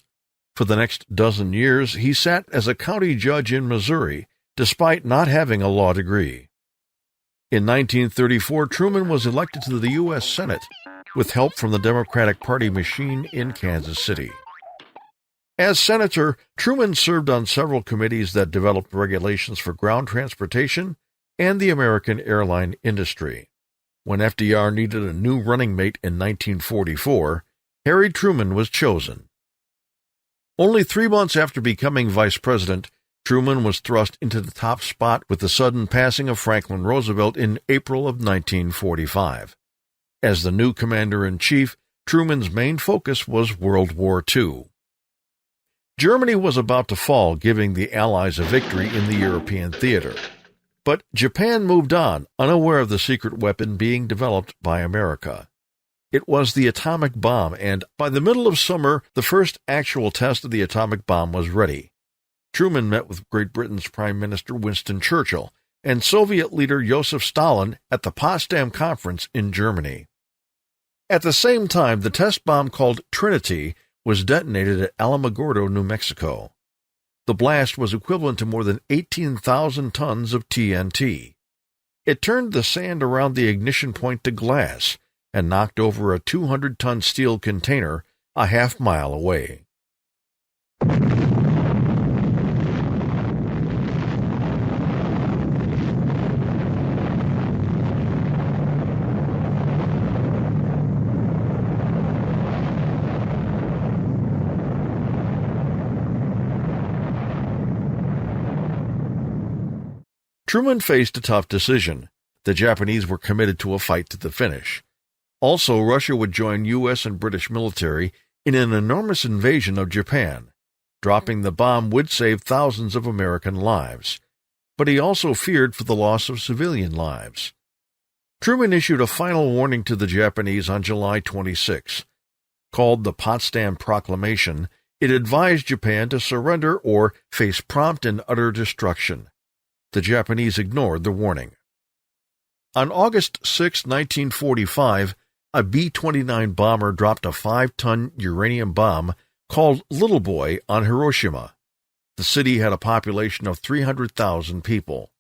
For the next dozen years, he sat as a county judge in Missouri, despite not having a law degree. In 1934, Truman was elected to the U.S. Senate, with help from the Democratic Party machine in Kansas City. As senator, Truman served on several committees that developed regulations for ground transportation and the American airline industry. When FDR needed a new running mate in 1944, Harry Truman was chosen. Only 3 months after becoming vice president, Truman was thrust into the top spot with the sudden passing of Franklin Roosevelt in April of 1945. As the new commander-in-chief, Truman's main focus was World War II. Germany was about to fall, giving the Allies a victory in the European theater. But Japan moved on, unaware of the secret weapon being developed by America. It was the atomic bomb, and by the middle of summer, the first actual test of the atomic bomb was ready. Truman met with Great Britain's Prime Minister Winston Churchill and Soviet leader Joseph Stalin at the Potsdam Conference in Germany. At the same time, the test bomb called Trinity was detonated at Alamogordo, New Mexico. The blast was equivalent to more than 18,000 tons of TNT. It turned the sand around the ignition point to glass and knocked over a 200-ton steel container a half-mile away. Truman faced a tough decision. The Japanese were committed to a fight to the finish. Also, Russia would join U.S. and British military in an enormous invasion of Japan. Dropping the bomb would save thousands of American lives. But he also feared for the loss of civilian lives. Truman issued a final warning to the Japanese on July 26. Called the Potsdam Proclamation, it advised Japan to surrender or face prompt and utter destruction. The Japanese ignored the warning. On August 6, 1945, a B-29 bomber dropped a 5-ton uranium bomb called Little Boy on Hiroshima. The city had a population of 300,000 people.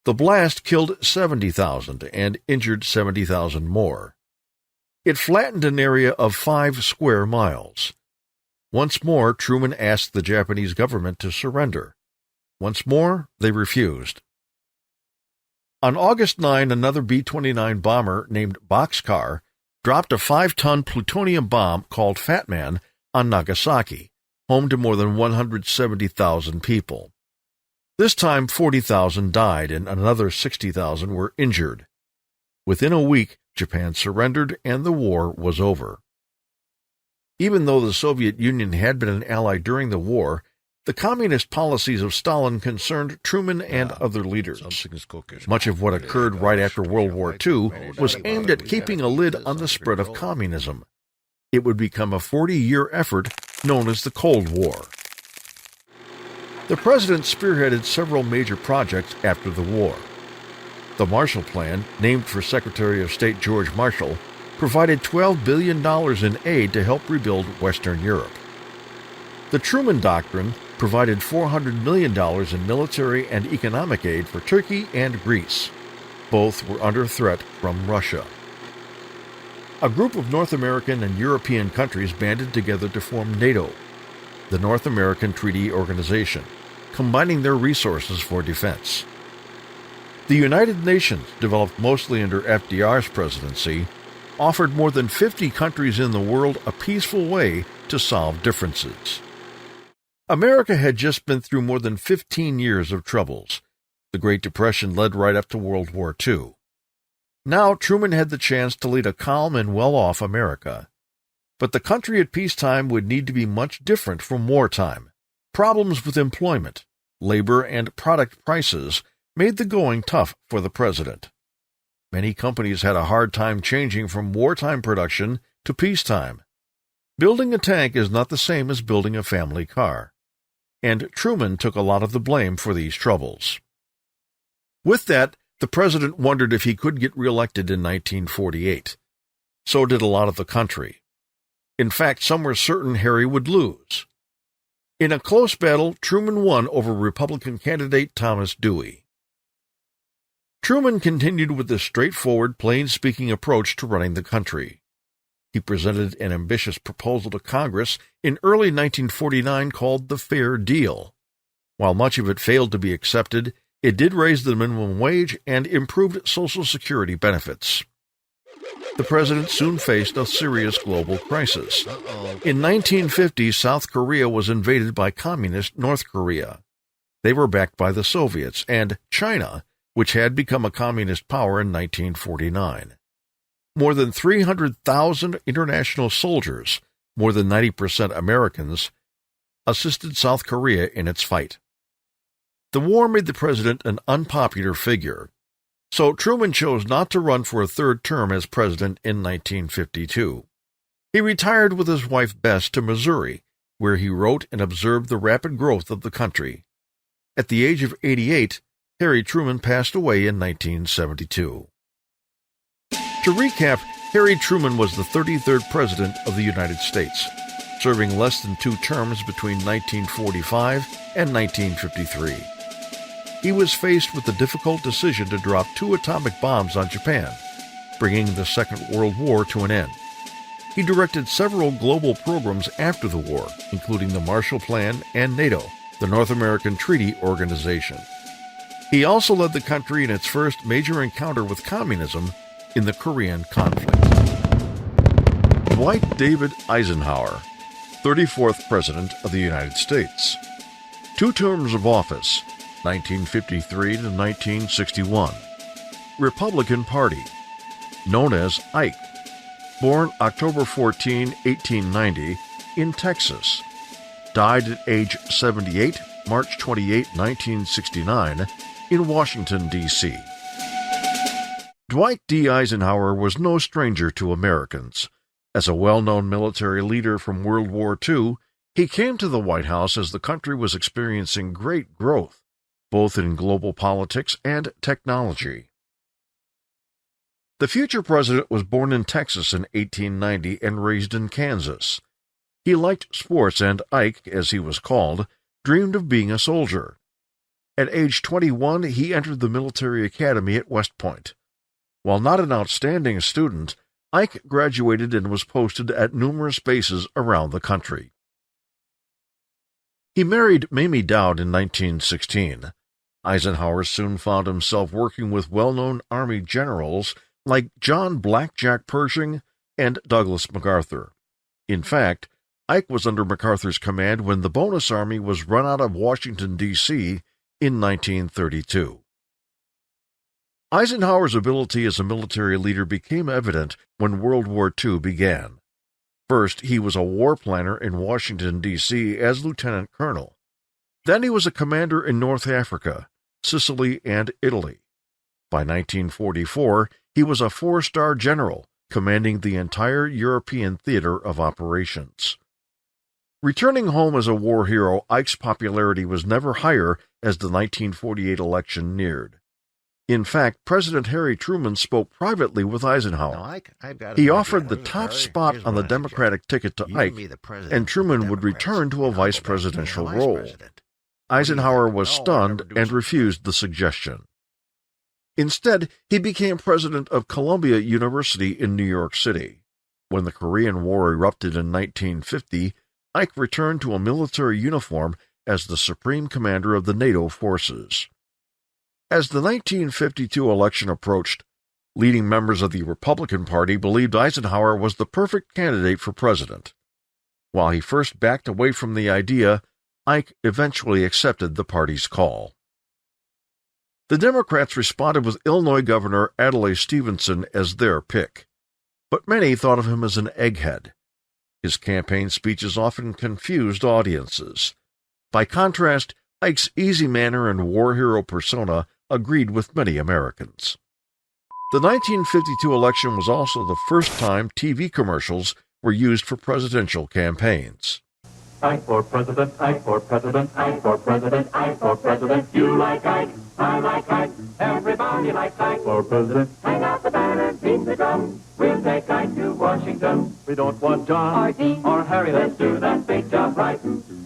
The blast killed 70,000 and injured 70,000 more. It flattened an area of 5 square miles. Once more, Truman asked the Japanese government to surrender. Once more, they refused. On August 9, another B-29 bomber named Boxcar dropped a 5-ton plutonium bomb called Fat Man on Nagasaki, home to more than 170,000 people. This time, 40,000 died and another 60,000 were injured. Within a week, Japan surrendered and the war was over. Even though the Soviet Union had been an ally during the war, the communist policies of Stalin concerned Truman and other leaders. Much of what occurred right after World War II was aimed at keeping a lid on the spread of communism. It would become a 40-year effort known as the Cold War. The president spearheaded several major projects after the war. The Marshall Plan, named for Secretary of State George Marshall, provided $12 billion in aid to help rebuild Western Europe. The Truman Doctrine provided $400 million in military and economic aid for Turkey and Greece. Both were under threat from Russia. A group of North American and European countries banded together to form NATO, the North American Treaty Organization, combining their resources for defense. The United Nations, developed mostly under FDR's presidency, offered more than 50 countries in the world a peaceful way to solve differences. America had just been through more than 15 years of troubles. The Great Depression led right up to World War II. Now Truman had the chance to lead a calm and well-off America. But the country at peacetime would need to be much different from wartime. Problems with employment, labor, and product prices made the going tough for the president. Many companies had a hard time changing from wartime production to peacetime. Building a tank is not the same as building a family car. And Truman took a lot of the blame for these troubles. With that, the president wondered if he could get reelected in 1948. So did a lot of the country. In fact, some were certain Harry would lose. In a close battle, Truman won over Republican candidate Thomas Dewey. Truman continued with this straightforward, plain-speaking approach to running the country. He presented an ambitious proposal to Congress in early 1949 called the Fair Deal. While much of it failed to be accepted, it did raise the minimum wage and improved Social Security benefits. The president soon faced a serious global crisis. In 1950, South Korea was invaded by communist North Korea. They were backed by the Soviets and China, which had become a communist power in 1949. More than 300,000 international soldiers, more than 90% Americans, assisted South Korea in its fight. The war made the president an unpopular figure, so Truman chose not to run for a third term as president in 1952. He retired with his wife Bess to Missouri, where he wrote and observed the rapid growth of the country. At the age of 88, Harry Truman passed away in 1972. To recap, Harry Truman was the 33rd President of the United States. serving less than 2 terms between 1945 and 1953. He was faced with the difficult decision to drop 2 atomic bombs on Japan, bringing the Second World War to an end. He directed several global programs after the war, including the Marshall Plan and NATO, the North American Treaty Organization. He also led the country in its first major encounter with communism in the Korean conflict. Dwight David Eisenhower, 34th President of the United States. 2 terms of office, 1953 to 1961. Republican Party, known as Ike. Born October 14, 1890, in Texas. Died at age 78, March 28, 1969, in Washington, D.C. Dwight D. Eisenhower was no stranger to Americans. As a well-known military leader from World War II, he came to the White House as the country was experiencing great growth, both in global politics and technology. The future president was born in Texas in 1890 and raised in Kansas. He liked sports and Ike, as he was called, dreamed of being a soldier. At age 21, he entered the military academy at West Point. While not an outstanding student, Ike graduated and was posted at numerous bases around the country. He married Mamie Dowd in 1916. Eisenhower soon found himself working with well-known Army generals like John Blackjack Pershing and Douglas MacArthur. In fact, Ike was under MacArthur's command when the Bonus Army was run out of Washington, D.C. in 1932. Eisenhower's ability as a military leader became evident when World War II began. First, he was a war planner in Washington, D.C. as lieutenant colonel. Then he was a commander in North Africa, Sicily, and Italy. By 1944, he was a 4-star general, commanding the entire European theater of operations. Returning home as a war hero, Ike's popularity was never higher as the 1948 election neared. In fact, President Harry Truman spoke privately with Eisenhower. He offered the top spot on the Democratic ticket to Ike, and Truman would return to a vice presidential role. Eisenhower was stunned and refused the suggestion. Instead, he became president of Columbia University in New York City. When the Korean War erupted in 1950, Ike returned to a military uniform as the supreme commander of the NATO forces. As the 1952 election approached, leading members of the Republican Party believed Eisenhower was the perfect candidate for president. While he first backed away from the idea, Ike eventually accepted the party's call. The Democrats responded with Illinois Governor Adlai Stevenson as their pick, but many thought of him as an egghead. His campaign speeches often confused audiences. By contrast, Ike's easy manner and war hero persona agreed with many Americans. The 1952 election was also the first time TV commercials were used for presidential campaigns. Ike for president, Ike for president, Ike for president, Ike for president. You like Ike, I like Ike, everybody likes Ike for president. Hang out the banner, beat the drum, we'll take Ike to Washington. We don't want John or Dean or Harry, let's do that big job right.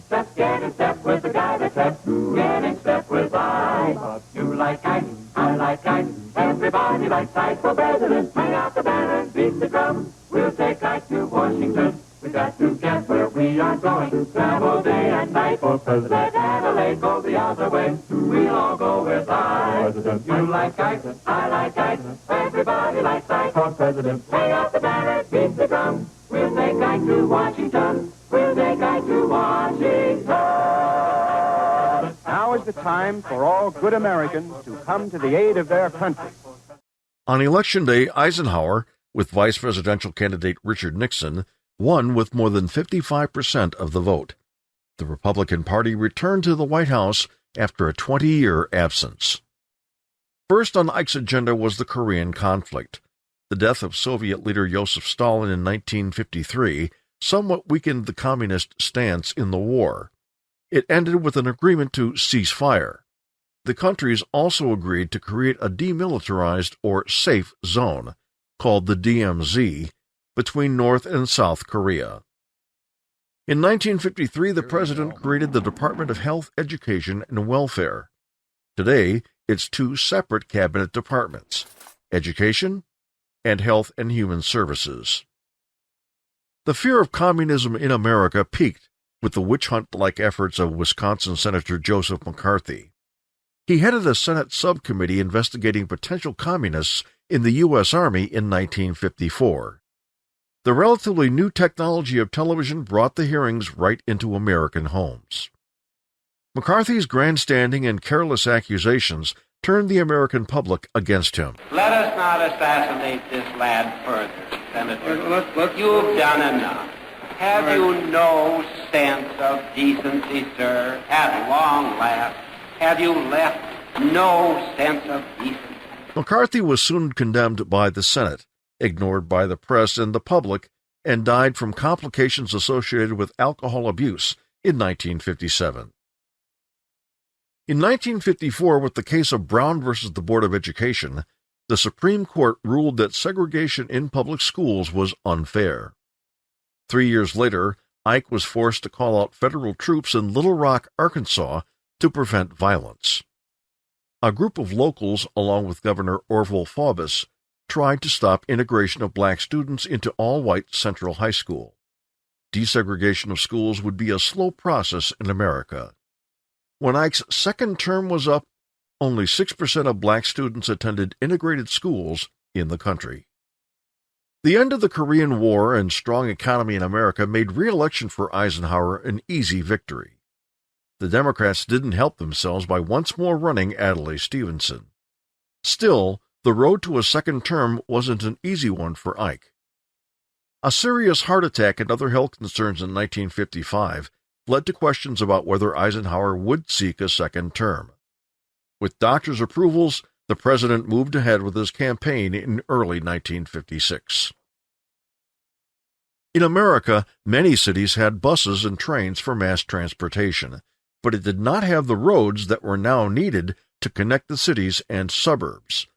Let's get in step with the guy that's left, get in step with Ike. You like Ike, I like Ike, everybody likes Ike for president. Hang out the banner, beat the drum, we'll take Ike to Washington. We got to get where we are going, travel day and night for president. Let Adelaide go the other way, we'll all go with Ike. You like Ike, I like Ike, everybody likes Ike for president. Hang out the banner, beat the drum, we'll take Ike to Washington, we'll take Ike to Washington. Now is the time for all good Americans to come to the aid of their country. On Election Day, Eisenhower, with vice presidential candidate Richard Nixon, won with more than 55% of the vote. The Republican Party returned to the White House after a 20-year absence. First on Ike's agenda was the Korean conflict. The death of Soviet leader Joseph Stalin in 1953 somewhat weakened the communist stance in the war. It ended with an agreement to cease fire. The countries also agreed to create a demilitarized or safe zone, called the DMZ, between North and South Korea. In 1953, the president created the Department of Health, Education, and Welfare. Today, it's two separate cabinet departments, Education and Health and Human Services. The fear of communism in America peaked with the witch hunt-like efforts of Wisconsin Senator Joseph McCarthy. He headed a Senate subcommittee investigating potential communists in the U.S. Army in 1954. The relatively new technology of television brought the hearings right into American homes. McCarthy's grandstanding and careless accusations turned the American public against him. Let us not assassinate this lad further, Senator. You've done enough. Have you no sense of decency, sir? At long last, have you left no sense of decency? McCarthy was soon condemned by the Senate, ignored by the press and the public, and died from complications associated with alcohol abuse in 1957. In 1954, with the case of Brown versus the Board of Education, the Supreme Court ruled that segregation in public schools was unfair. 3 years later, Ike was forced to call out federal troops in Little Rock, Arkansas, to prevent violence. A group of locals, along with Governor Orville Faubus, tried to stop integration of black students into all-white Central High School. Desegregation of schools would be a slow process in America. When Ike's second term was up, only 6% of black students attended integrated schools in the country. The end of the Korean War and strong economy in America made re-election for Eisenhower an easy victory. The Democrats didn't help themselves by once more running Adlai Stevenson. Still, the road to a second term wasn't an easy one for Ike. A serious heart attack and other health concerns in 1955 led to questions about whether Eisenhower would seek a second term. With doctors' approvals, the president moved ahead with his campaign in early 1956. In America, many cities had buses and trains for mass transportation, but it did not have the roads that were now needed to connect the cities and suburbs.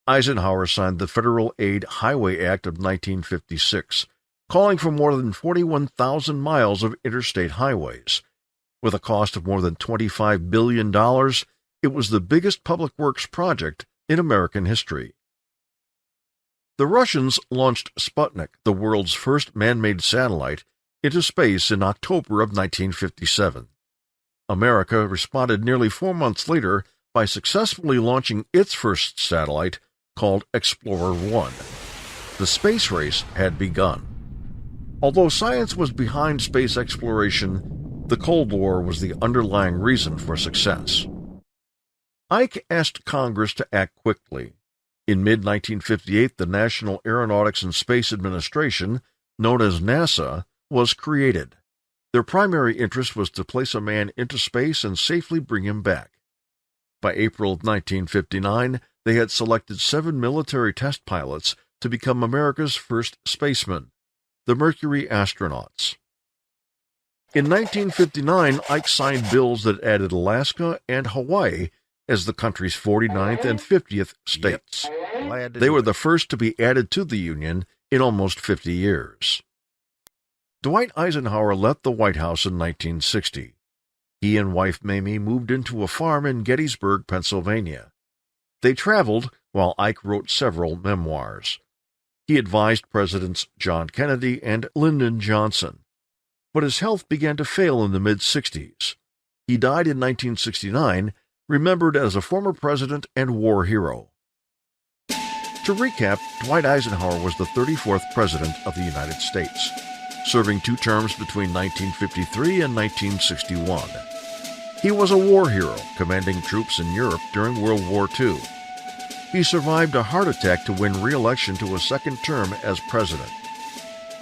Eisenhower signed the Federal Aid Highway Act of 1956, calling for more than 41,000 miles of interstate highways. With a cost of more than $25 billion, it was the biggest public works project in American history. The Russians launched Sputnik, the world's first man-made satellite, into space in October of 1957. America responded nearly 4 months later by successfully launching its first satellite, called Explorer 1. The space race had begun. Although science was behind space exploration, the Cold War was the underlying reason for success. Ike asked Congress to act quickly. In mid-1958, the National Aeronautics and Space Administration, known as NASA, was created. Their primary interest was to place a man into space and safely bring him back. By April of 1959, they had selected 7 military test pilots to become America's first spacemen, the Mercury astronauts. In 1959, Ike signed bills that added Alaska and Hawaii as the country's 49th and 50th states. They were the first to be added to the Union in almost 50 years. Dwight Eisenhower left the White House in 1960. He and wife Mamie moved into a farm in Gettysburg, Pennsylvania. They traveled while Ike wrote several memoirs. He advised Presidents John Kennedy and Lyndon Johnson. But his health began to fail in the mid-60s. He died in 1969, remembered as a former president and war hero. To recap, Dwight Eisenhower was the 34th President of the United States, serving 2 terms between 1953 and 1961. He was a war hero, commanding troops in Europe during World War II. He survived a heart attack to win re-election to a second term as president.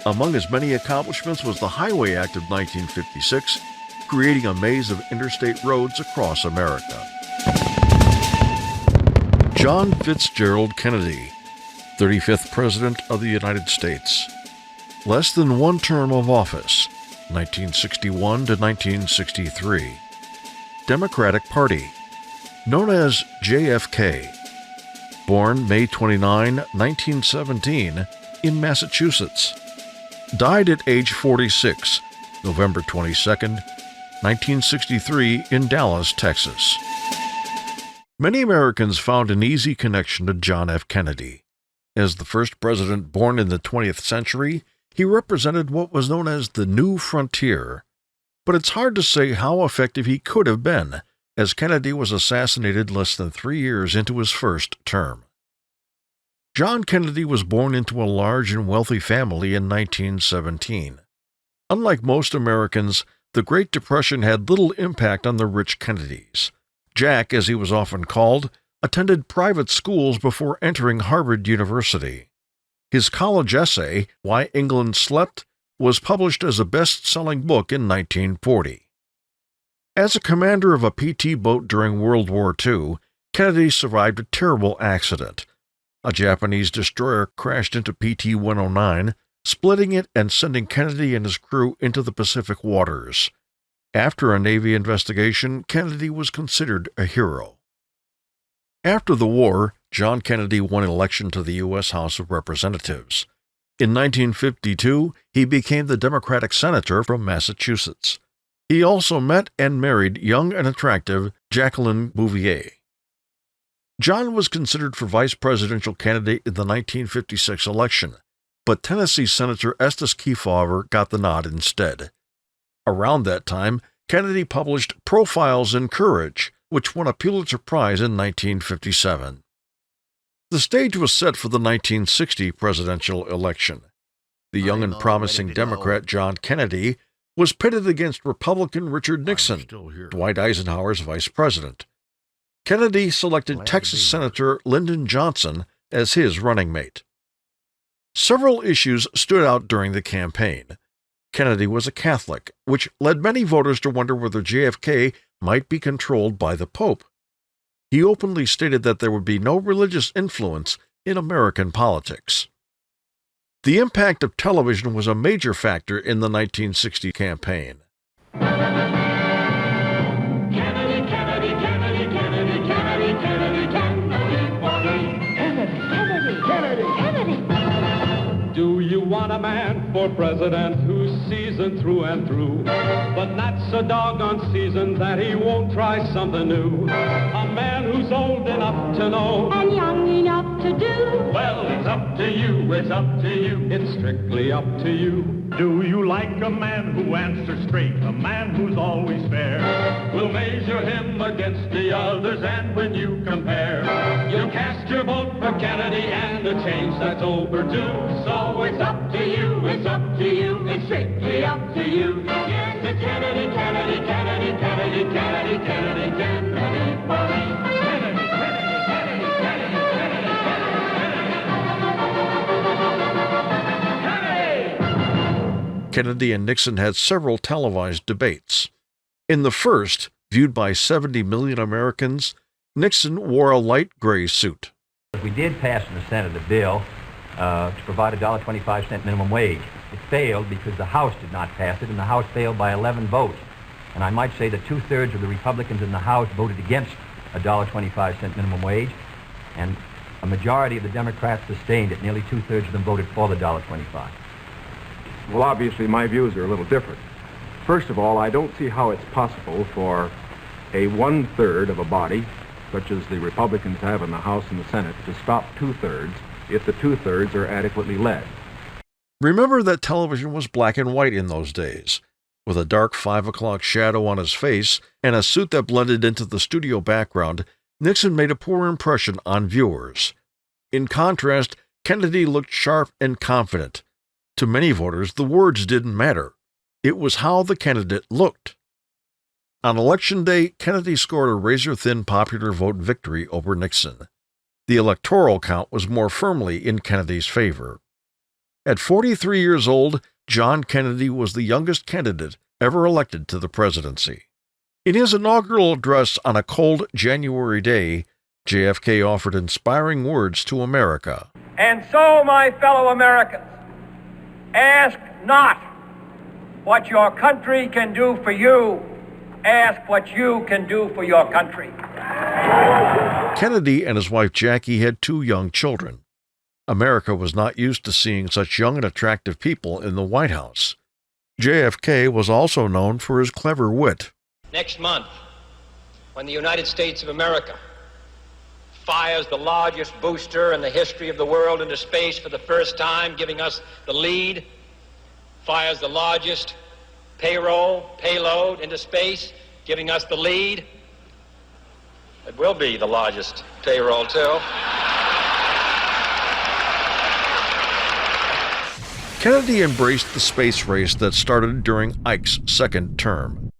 Among his many accomplishments was the Highway Act of 1956, creating a maze of interstate roads across America. John Fitzgerald Kennedy, 35th President of the United States. Less than 1 term of office, 1961 to 1963. Democratic Party, known as JFK. Born May 29, 1917, in Massachusetts. Died at age 46, November 22, 1963, in Dallas, Texas. Many Americans found an easy connection to John F. Kennedy. As the first president born in the 20th century, he represented what was known as the New Frontier. But it's hard to say how effective he could have been, as Kennedy was assassinated less than 3 years into his first term. John Kennedy was born into a large and wealthy family in 1917. Unlike most Americans, the Great Depression had little impact on the rich Kennedys. Jack, as he was often called, attended private schools before entering Harvard University. His college essay, Why England Slept, was published as a best-selling book in 1940. As a commander of a PT boat during World War II, Kennedy survived a terrible accident. A Japanese destroyer crashed into PT-109, splitting it and sending Kennedy and his crew into the Pacific waters. After a Navy investigation, Kennedy was considered a hero. After the war, John Kennedy won election to the U.S. House of Representatives. In 1952, he became the Democratic senator from Massachusetts. He also met and married young and attractive Jacqueline Bouvier. John was considered for vice presidential candidate in the 1956 election, but Tennessee Senator Estes Kefauver got the nod instead. Around that time, Kennedy published Profiles in Courage, which won a Pulitzer Prize in 1957. The stage was set for the 1960 presidential election. The young and promising Democrat John Kennedy was pitted against Republican Richard Nixon, Dwight Eisenhower's vice president. Kennedy selected Texas Senator Lyndon Johnson as his running mate. Several issues stood out during the campaign. Kennedy was a Catholic, which led many voters to wonder whether JFK might be controlled by the Pope. He openly stated that there would be no religious influence in American politics. The impact of television was a major factor in the 1960 campaign. Do you want a man for president who's seasoned through and through, but not so doggone seasoned that he won't try something new? A man who's old enough to know and young enough to do. Well, it's up to you, it's up to you, it's strictly up to you. Do you like a man who answers straight, a man who's always fair? We'll measure him against the others, and when you compare, you'll cast your vote for Kennedy and a change that's overdue. So it's up to you, it's up to you, it's strictly up to you. Yes, it's Kennedy, Kennedy, Kennedy, Kennedy, Kennedy, Kennedy, Kennedy for me. Kennedy, Kennedy, Kennedy, Kennedy, Kennedy, Kennedy. Kennedy and Nixon had several televised debates. In the first, viewed by 70 million Americans, Nixon wore a light gray suit. We did pass in the Senate a bill to provide a $1.25 minimum wage. It failed because the House did not pass it, and the House failed by 11 votes. And I might say that 2/3 of the Republicans in the House voted against a $1.25 minimum wage, and a majority of the Democrats sustained it. Nearly 2/3 of them voted for the $1.25. Well, obviously, my views are a little different. First of all, I don't see how it's possible for a 1/3 of a body, such as the Republicans have in the House and the Senate, to stop 2/3 if the 2/3 are adequately led. Remember that television was black and white in those days. With a dark 5 o'clock shadow on his face and a suit that blended into the studio background, Nixon made a poor impression on viewers. In contrast, Kennedy looked sharp and confident. To many voters, the words didn't matter. It was how the candidate looked. On Election Day, Kennedy scored a razor-thin popular vote victory over Nixon. The electoral count was more firmly in Kennedy's favor. At 43 years old, John Kennedy was the youngest candidate ever elected to the presidency. In his inaugural address on a cold January day, JFK offered inspiring words to America. And so, my fellow Americans, ask not what your country can do for you, ask what you can do for your country. Kennedy and his wife Jackie had 2 young children. America was not used to seeing such young and attractive people in the White House. JFK was also known for his clever wit. Next month, when the United States of America fires the largest booster in the history of the world into space for the first time, giving us the lead, fires the largest payload into space, giving us the lead. It will be the largest payroll, too. Kennedy embraced the space race that started during Ike's second term.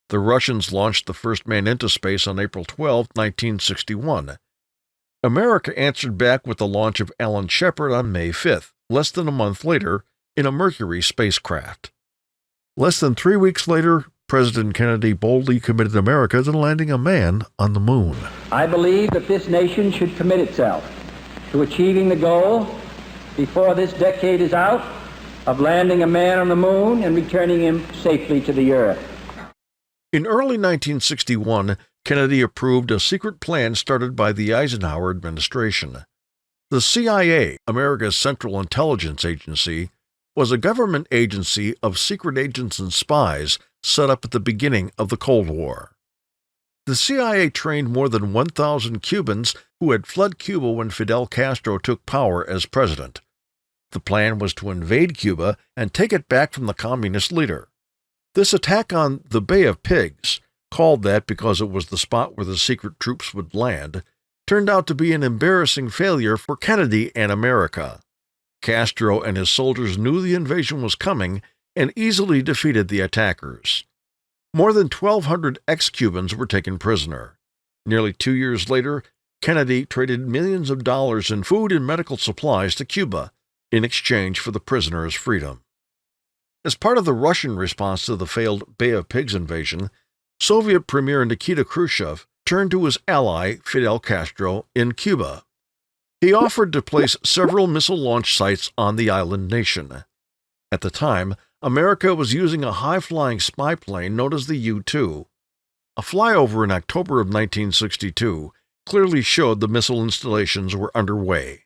The Russians launched the first man into space on April 12, 1961. America answered back with the launch of Alan Shepard on May 5th, less than a month later, in a Mercury spacecraft. Less than 3 weeks later, President Kennedy boldly committed America to landing a man on the moon. I believe that this nation should commit itself to achieving the goal, before this decade is out, of landing a man on the moon and returning him safely to the earth. In early 1961, Kennedy approved a secret plan started by the Eisenhower administration. The CIA, America's Central Intelligence Agency, was a government agency of secret agents and spies set up at the beginning of the Cold War. The CIA trained more than 1,000 Cubans who had fled Cuba when Fidel Castro took power as president. The plan was to invade Cuba and take it back from the communist leader. This attack on the Bay of Pigs, called that because it was the spot where the secret troops would land, turned out to be an embarrassing failure for Kennedy and America. Castro and his soldiers knew the invasion was coming and easily defeated the attackers. More than 1,200 ex-Cubans were taken prisoner. Nearly 2 years later, Kennedy traded millions of dollars in food and medical supplies to Cuba in exchange for the prisoners' freedom. As part of the Russian response to the failed Bay of Pigs invasion, Soviet Premier Nikita Khrushchev turned to his ally Fidel Castro in Cuba. He offered to place several missile launch sites on the island nation. At the time, America was using a high-flying spy plane known as the U-2. A flyover in October of 1962 clearly showed the missile installations were underway.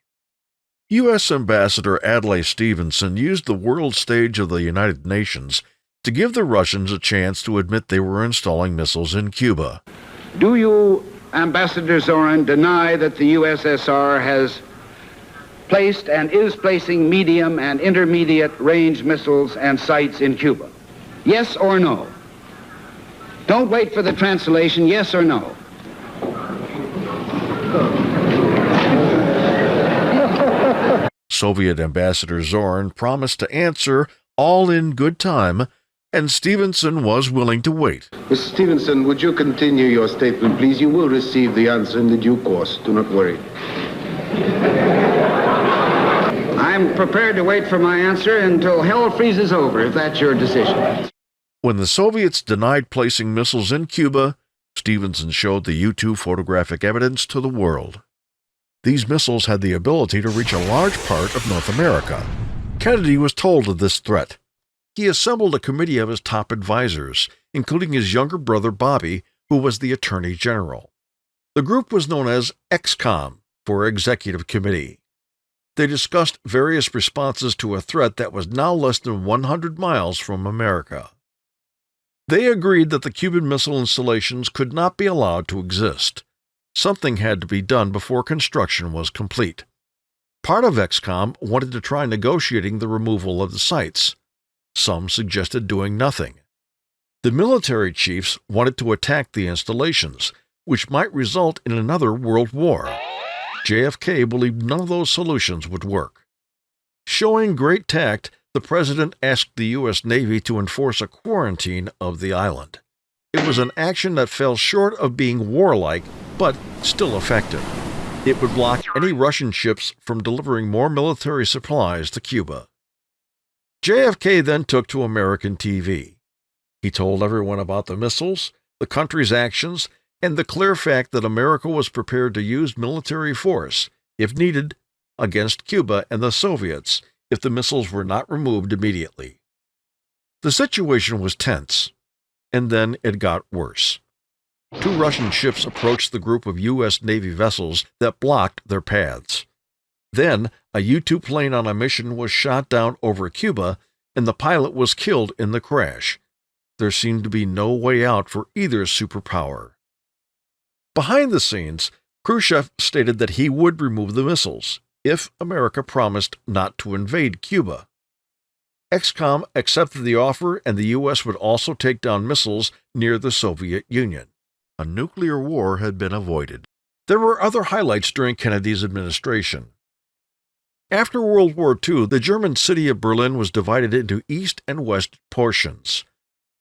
U.S. Ambassador Adlai Stevenson used the world stage of the United Nations to give the Russians a chance to admit they were installing missiles in Cuba. Do you, Ambassador Zorin, deny that the USSR has placed and is placing medium and intermediate range missiles and sites in Cuba? Yes or no? Don't wait for the translation, yes or no? Soviet Ambassador Zorin promised to answer all in good time, and Stevenson was willing to wait. Mr. Stevenson, would you continue your statement, please? You will receive the answer in the due course. Do not worry. I'm prepared to wait for my answer until hell freezes over, if that's your decision. When the Soviets denied placing missiles in Cuba, Stevenson showed the U-2 photographic evidence to the world. These missiles had the ability to reach a large part of North America. Kennedy was told of this threat. He assembled a committee of his top advisors, including his younger brother Bobby, who was the Attorney General. The group was known as ExComm, for Executive Committee. They discussed various responses to a threat that was now less than 100 miles from America. They agreed that the Cuban missile installations could not be allowed to exist. Something had to be done before construction was complete. Part of ExComm wanted to try negotiating the removal of the sites. Some suggested doing nothing. The military chiefs wanted to attack the installations, which might result in another world war. JFK believed none of those solutions would work. Showing great tact, the president asked the U.S. Navy to enforce a quarantine of the island. It was an action that fell short of being warlike, but still effective. It would block any Russian ships from delivering more military supplies to Cuba. JFK then took to American TV. He told everyone about the missiles, the country's actions, and the clear fact that America was prepared to use military force, if needed, against Cuba and the Soviets if the missiles were not removed immediately. The situation was tense, and then it got worse. 2 Russian ships approached the group of U.S. Navy vessels that blocked their paths. Then, a U-2 plane on a mission was shot down over Cuba and the pilot was killed in the crash. There seemed to be no way out for either superpower. Behind the scenes, Khrushchev stated that he would remove the missiles if America promised not to invade Cuba. XCOM accepted the offer, and the U.S. would also take down missiles near the Soviet Union. A nuclear war had been avoided. There were other highlights during Kennedy's administration. After World War II, the German city of Berlin was divided into east and west portions.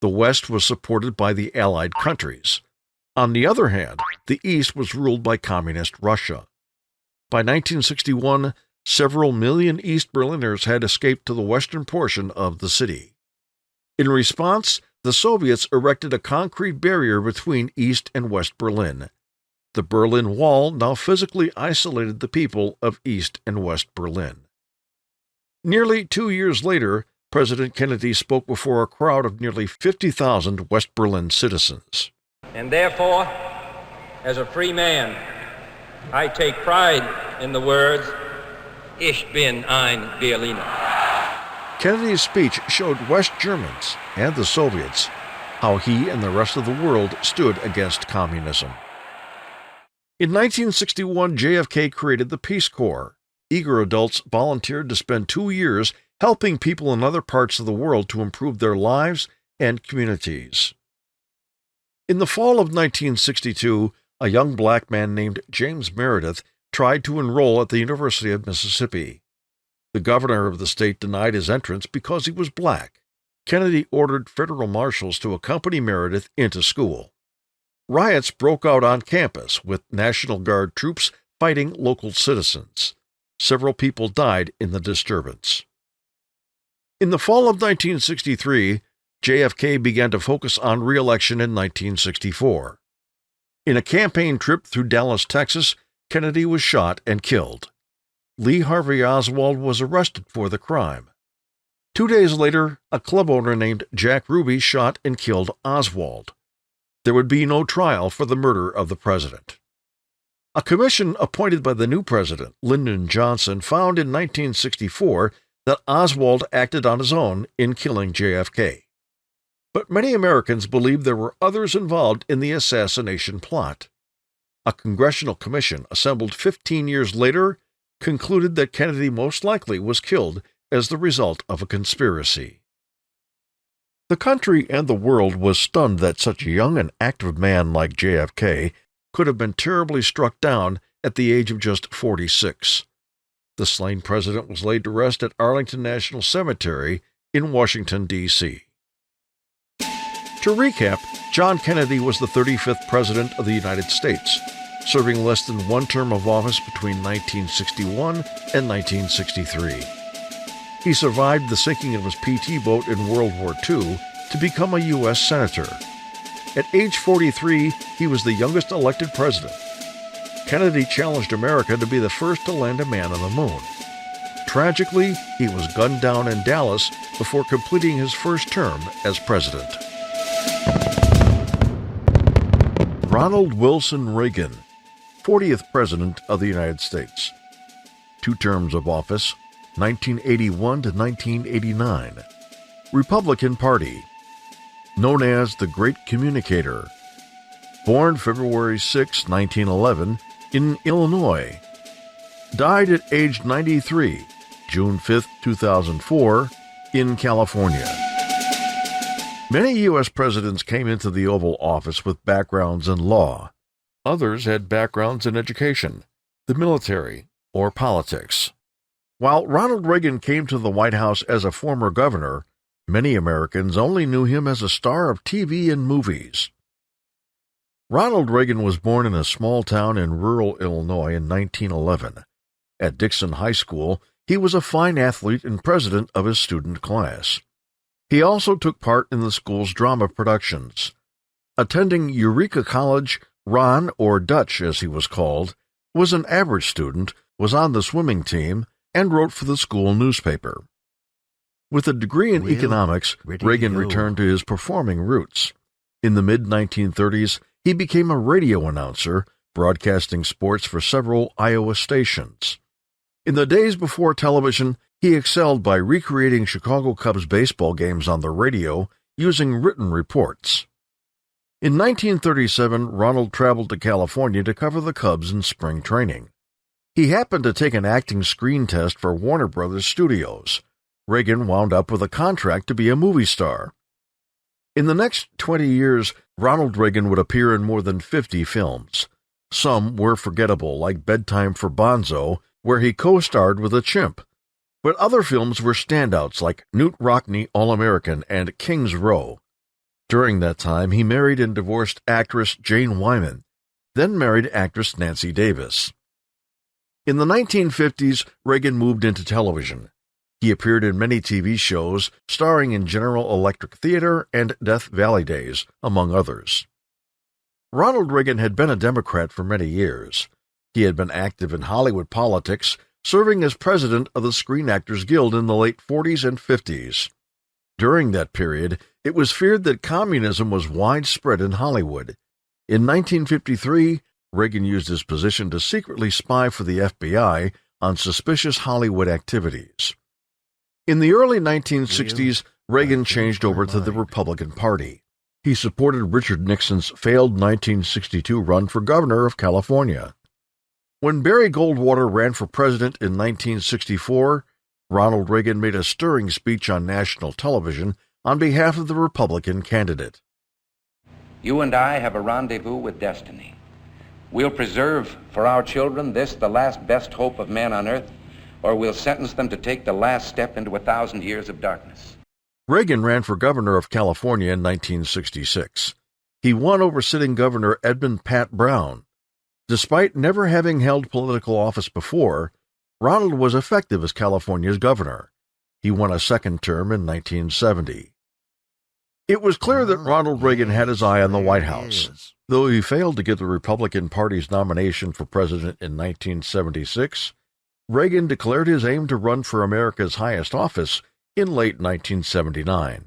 The west was supported by the Allied countries. On the other hand, the east was ruled by Communist Russia. By 1961, several million East Berliners had escaped to the western portion of the city. In response, the Soviets erected a concrete barrier between East and West Berlin. The Berlin Wall now physically isolated the people of East and West Berlin. Nearly 2 years later, President Kennedy spoke before a crowd of nearly 50,000 West Berlin citizens. And therefore, as a free man, I take pride in the words, Ich bin ein Berliner. Kennedy's speech showed West Germans and the Soviets how he and the rest of the world stood against communism. In 1961, JFK created the Peace Corps. Eager adults volunteered to spend 2 years helping people in other parts of the world to improve their lives and communities. In the fall of 1962, a young black man named James Meredith tried to enroll at the University of Mississippi. The governor of the state denied his entrance because he was black. Kennedy ordered federal marshals to accompany Meredith into school. Riots broke out on campus, with National Guard troops fighting local citizens. Several people died in the disturbance. In the fall of 1963, JFK began to focus on re-election in 1964. In a campaign trip through Dallas, Texas, Kennedy was shot and killed. Lee Harvey Oswald was arrested for the crime. 2 days later, a club owner named Jack Ruby shot and killed Oswald. There would be no trial for the murder of the president. A commission appointed by the new president, Lyndon Johnson, found in 1964 that Oswald acted on his own in killing JFK. But many Americans believed there were others involved in the assassination plot. A congressional commission assembled 15 years later concluded that Kennedy most likely was killed as the result of a conspiracy. The country and the world was stunned that such a young and active man like JFK could have been terribly struck down at the age of just 46. The slain president was laid to rest at Arlington National Cemetery in Washington, D.C. To recap, John Kennedy was the 35th President of the United States, serving less than one term of office between 1961 and 1963. He survived the sinking of his PT boat in World War II to become a U.S. Senator. At age 43, he was the youngest elected president. Kennedy challenged America to be the first to land a man on the moon. Tragically, he was gunned down in Dallas before completing his first term as president. Ronald Wilson Reagan, 40th President of the United States. 2 terms of office, 1981 to 1989. Republican Party. Known as the Great Communicator. Born February 6, 1911, in Illinois. Died at age 93, June 5, 2004, in California. Many U.S. presidents came into the Oval Office with backgrounds in law. Others had backgrounds in education, the military, or politics. While Ronald Reagan came to the White House as a former governor, many Americans only knew him as a star of TV and movies. Ronald Reagan was born in a small town in rural Illinois in 1911. At Dixon High School, he was a fine athlete and president of his student class. He also took part in the school's drama productions. Attending Eureka College, Ron, or Dutch as he was called, was an average student, was on the swimming team, and wrote for the school newspaper. With a degree in economics, Reagan returned to his performing roots. In the mid-1930s, he became a radio announcer, broadcasting sports for several Iowa stations. In the days before television, He excelled by recreating Chicago Cubs baseball games on the radio using written reports. In 1937, Ronald traveled to California to cover the Cubs in spring training. He happened to take an acting screen test for Warner Brothers Studios. Reagan wound up with a contract to be a movie star. In the next 20 years, Ronald Reagan would appear in more than 50 films. Some were forgettable, like Bedtime for Bonzo, where he co-starred with a chimp. But other films were standouts, like Knute Rockne, All-American, and King's Row. During that time, he married and divorced actress Jane Wyman, then married actress Nancy Davis. In the 1950s, Reagan moved into television. He appeared in many TV shows, starring in General Electric Theater and Death Valley Days, among others. Ronald Reagan had been a Democrat for many years. He had been active in Hollywood politics, serving as president of the Screen Actors Guild in the late 40s and 50s. During that period, it was feared that communism was widespread in Hollywood. In 1953, Reagan used his position to secretly spy for the FBI on suspicious Hollywood activities. In the early 1960s, Reagan changed over to the Republican Party. He supported Richard Nixon's failed 1962 run for governor of California. When Barry Goldwater ran for president in 1964, Ronald Reagan made a stirring speech on national television on behalf of the Republican candidate. You and I have a rendezvous with destiny. We'll preserve for our children this, the last best hope of man on earth, or we'll sentence them to take the last step into 1,000 years of darkness. Reagan ran for governor of California in 1966. He won over sitting Governor Edmund Pat Brown. Despite never having held political office before, Ronald was effective as California's governor. He won a second term in 1970. It was clear that Ronald Reagan had his eye on the White House. Though he failed to get the Republican Party's nomination for president in 1976, Reagan declared his aim to run for America's highest office in late 1979.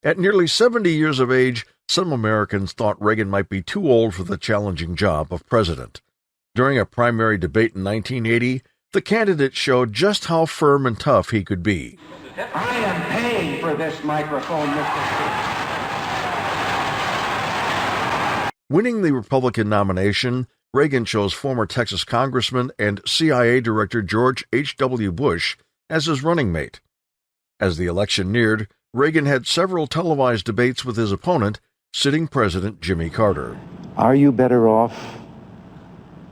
At nearly 70 years of age, some Americans thought Reagan might be too old for the challenging job of president. During a primary debate in 1980, the candidate showed just how firm and tough he could be. I am paying for this microphone, Mr. Speaker. Winning the Republican nomination, Reagan chose former Texas Congressman and CIA Director George H.W. Bush as his running mate. As the election neared, Reagan had several televised debates with his opponent, sitting President Jimmy Carter. Are you better off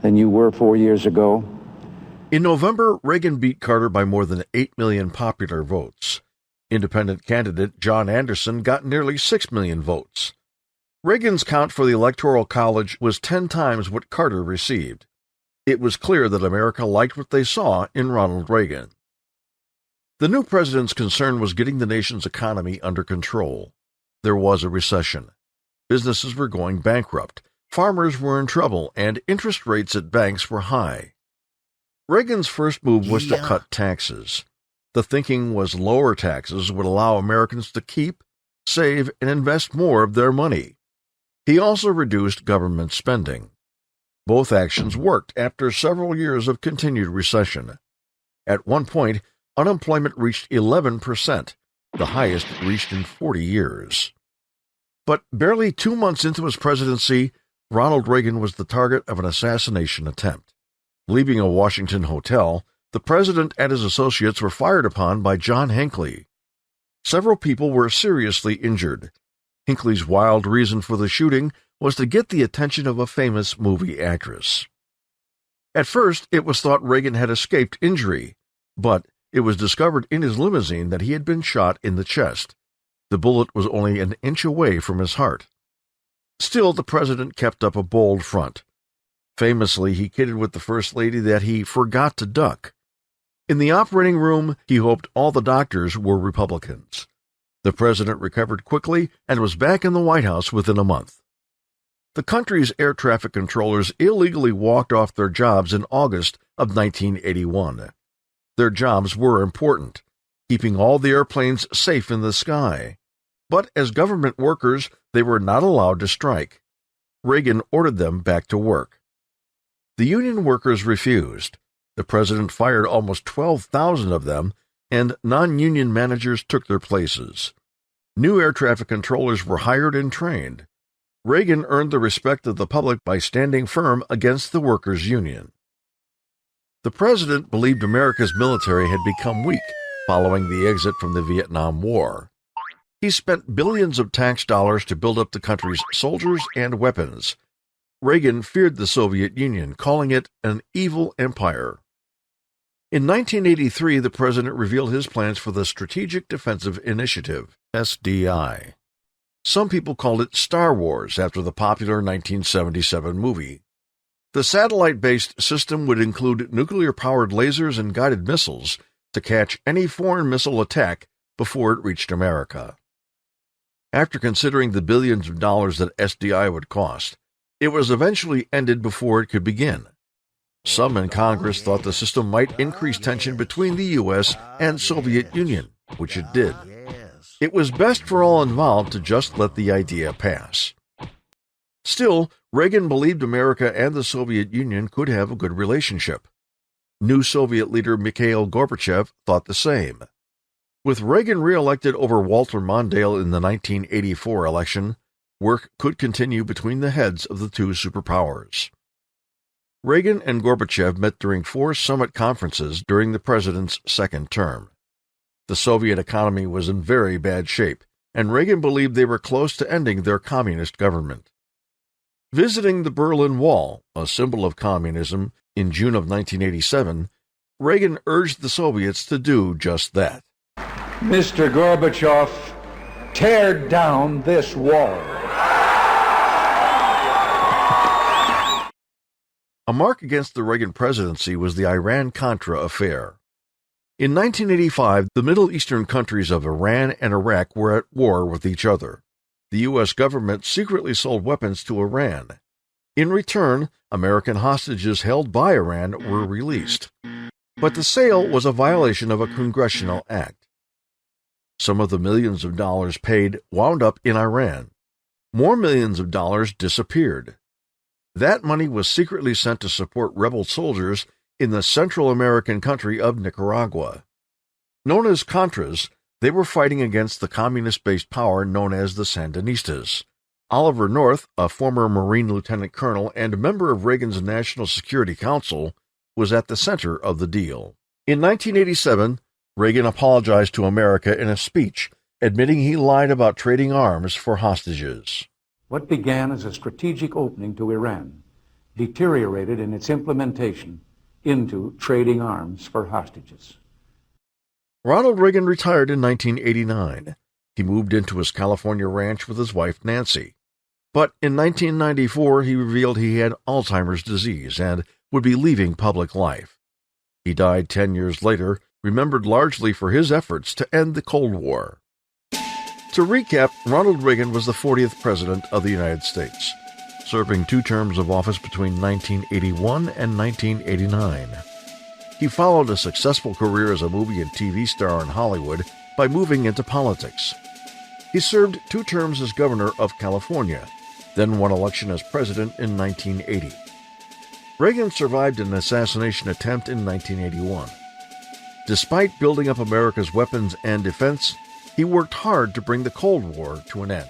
than you were 4 years ago? In November, Reagan beat Carter by more than 8 million popular votes. Independent candidate John Anderson got nearly 6 million votes. Reagan's count for the Electoral College was 10 times what Carter received. It was clear that America liked what they saw in Ronald Reagan. The new president's concern was getting the nation's economy under control. There was a recession. Businesses were going bankrupt, farmers were in trouble, and interest rates at banks were high. Reagan's first move was to cut taxes. The thinking was lower taxes would allow Americans to keep, save, and invest more of their money. He also reduced government spending. Both actions worked after several years of continued recession. At one point, unemployment reached 11%, the highest reached in 40 years. But barely 2 months into his presidency, Ronald Reagan was the target of an assassination attempt. Leaving a Washington hotel, the president and his associates were fired upon by John Hinckley. Several people were seriously injured. Hinckley's wild reason for the shooting was to get the attention of a famous movie actress. At first, it was thought Reagan had escaped injury, but it was discovered in his limousine that he had been shot in the chest. The bullet was only an inch away from his heart. Still, the president kept up a bold front. Famously, he kidded with the First Lady that he forgot to duck. In the operating room, he hoped all the doctors were Republicans. The president recovered quickly and was back in the White House within a month. The country's air traffic controllers illegally walked off their jobs in August of 1981. Their jobs were important, keeping all the airplanes safe in the sky. But as government workers, they were not allowed to strike. Reagan ordered them back to work. The union workers refused. The president fired almost 12,000 of them, and non-union managers took their places. New air traffic controllers were hired and trained. Reagan earned the respect of the public by standing firm against the workers' union. The president believed America's military had become weak following the exit from the Vietnam War. He spent billions of tax dollars to build up the country's soldiers and weapons. Reagan feared the Soviet Union, calling it an evil empire. In 1983, the president revealed his plans for the Strategic Defensive Initiative, SDI. Some people called it Star Wars after the popular 1977 movie. The satellite-based system would include nuclear-powered lasers and guided missiles to catch any foreign missile attack before it reached America. After considering the billions of dollars that SDI would cost, it was eventually ended before it could begin. Some in Congress thought the system might increase tension between the U.S. and Soviet Union, which it did. It was best for all involved to just let the idea pass. Still, Reagan believed America and the Soviet Union could have a good relationship. New Soviet leader Mikhail Gorbachev thought the same. With Reagan re-elected over Walter Mondale in the 1984 election, work could continue between the heads of the two superpowers. Reagan and Gorbachev met during 4 summit conferences during the president's second term. The Soviet economy was in very bad shape, and Reagan believed they were close to ending their communist government. Visiting the Berlin Wall, a symbol of communism, in June of 1987, Reagan urged the Soviets to do just that. Mr. Gorbachev, tear down this wall. A mark against the Reagan presidency was the Iran-Contra affair. In 1985, the Middle Eastern countries of Iran and Iraq were at war with each other. The U.S. government secretly sold weapons to Iran. In return, American hostages held by Iran were released. But the sale was a violation of a congressional act. Some of the millions of dollars paid wound up in Iran. More millions of dollars disappeared. That money was secretly sent to support rebel soldiers in the Central American country of Nicaragua. Known as Contras, they were fighting against the communist-based power known as the Sandinistas. Oliver North, a former Marine lieutenant colonel and member of Reagan's National Security Council, was at the center of the deal. In 1987, Reagan apologized to America in a speech, admitting he lied about trading arms for hostages. What began as a strategic opening to Iran deteriorated in its implementation into trading arms for hostages. Ronald Reagan retired in 1989. He moved into his California ranch with his wife, Nancy. But in 1994, he revealed he had Alzheimer's disease and would be leaving public life. He died 10 years later, remembered largely for his efforts to end the Cold War. To recap, Ronald Reagan was the 40th President of the United States, serving 2 terms of office between 1981 and 1989. He followed a successful career as a movie and TV star in Hollywood by moving into politics. He served 2 terms as governor of California, then won election as president in 1980. Reagan survived an assassination attempt in 1981. Despite building up America's weapons and defense, he worked hard to bring the Cold War to an end.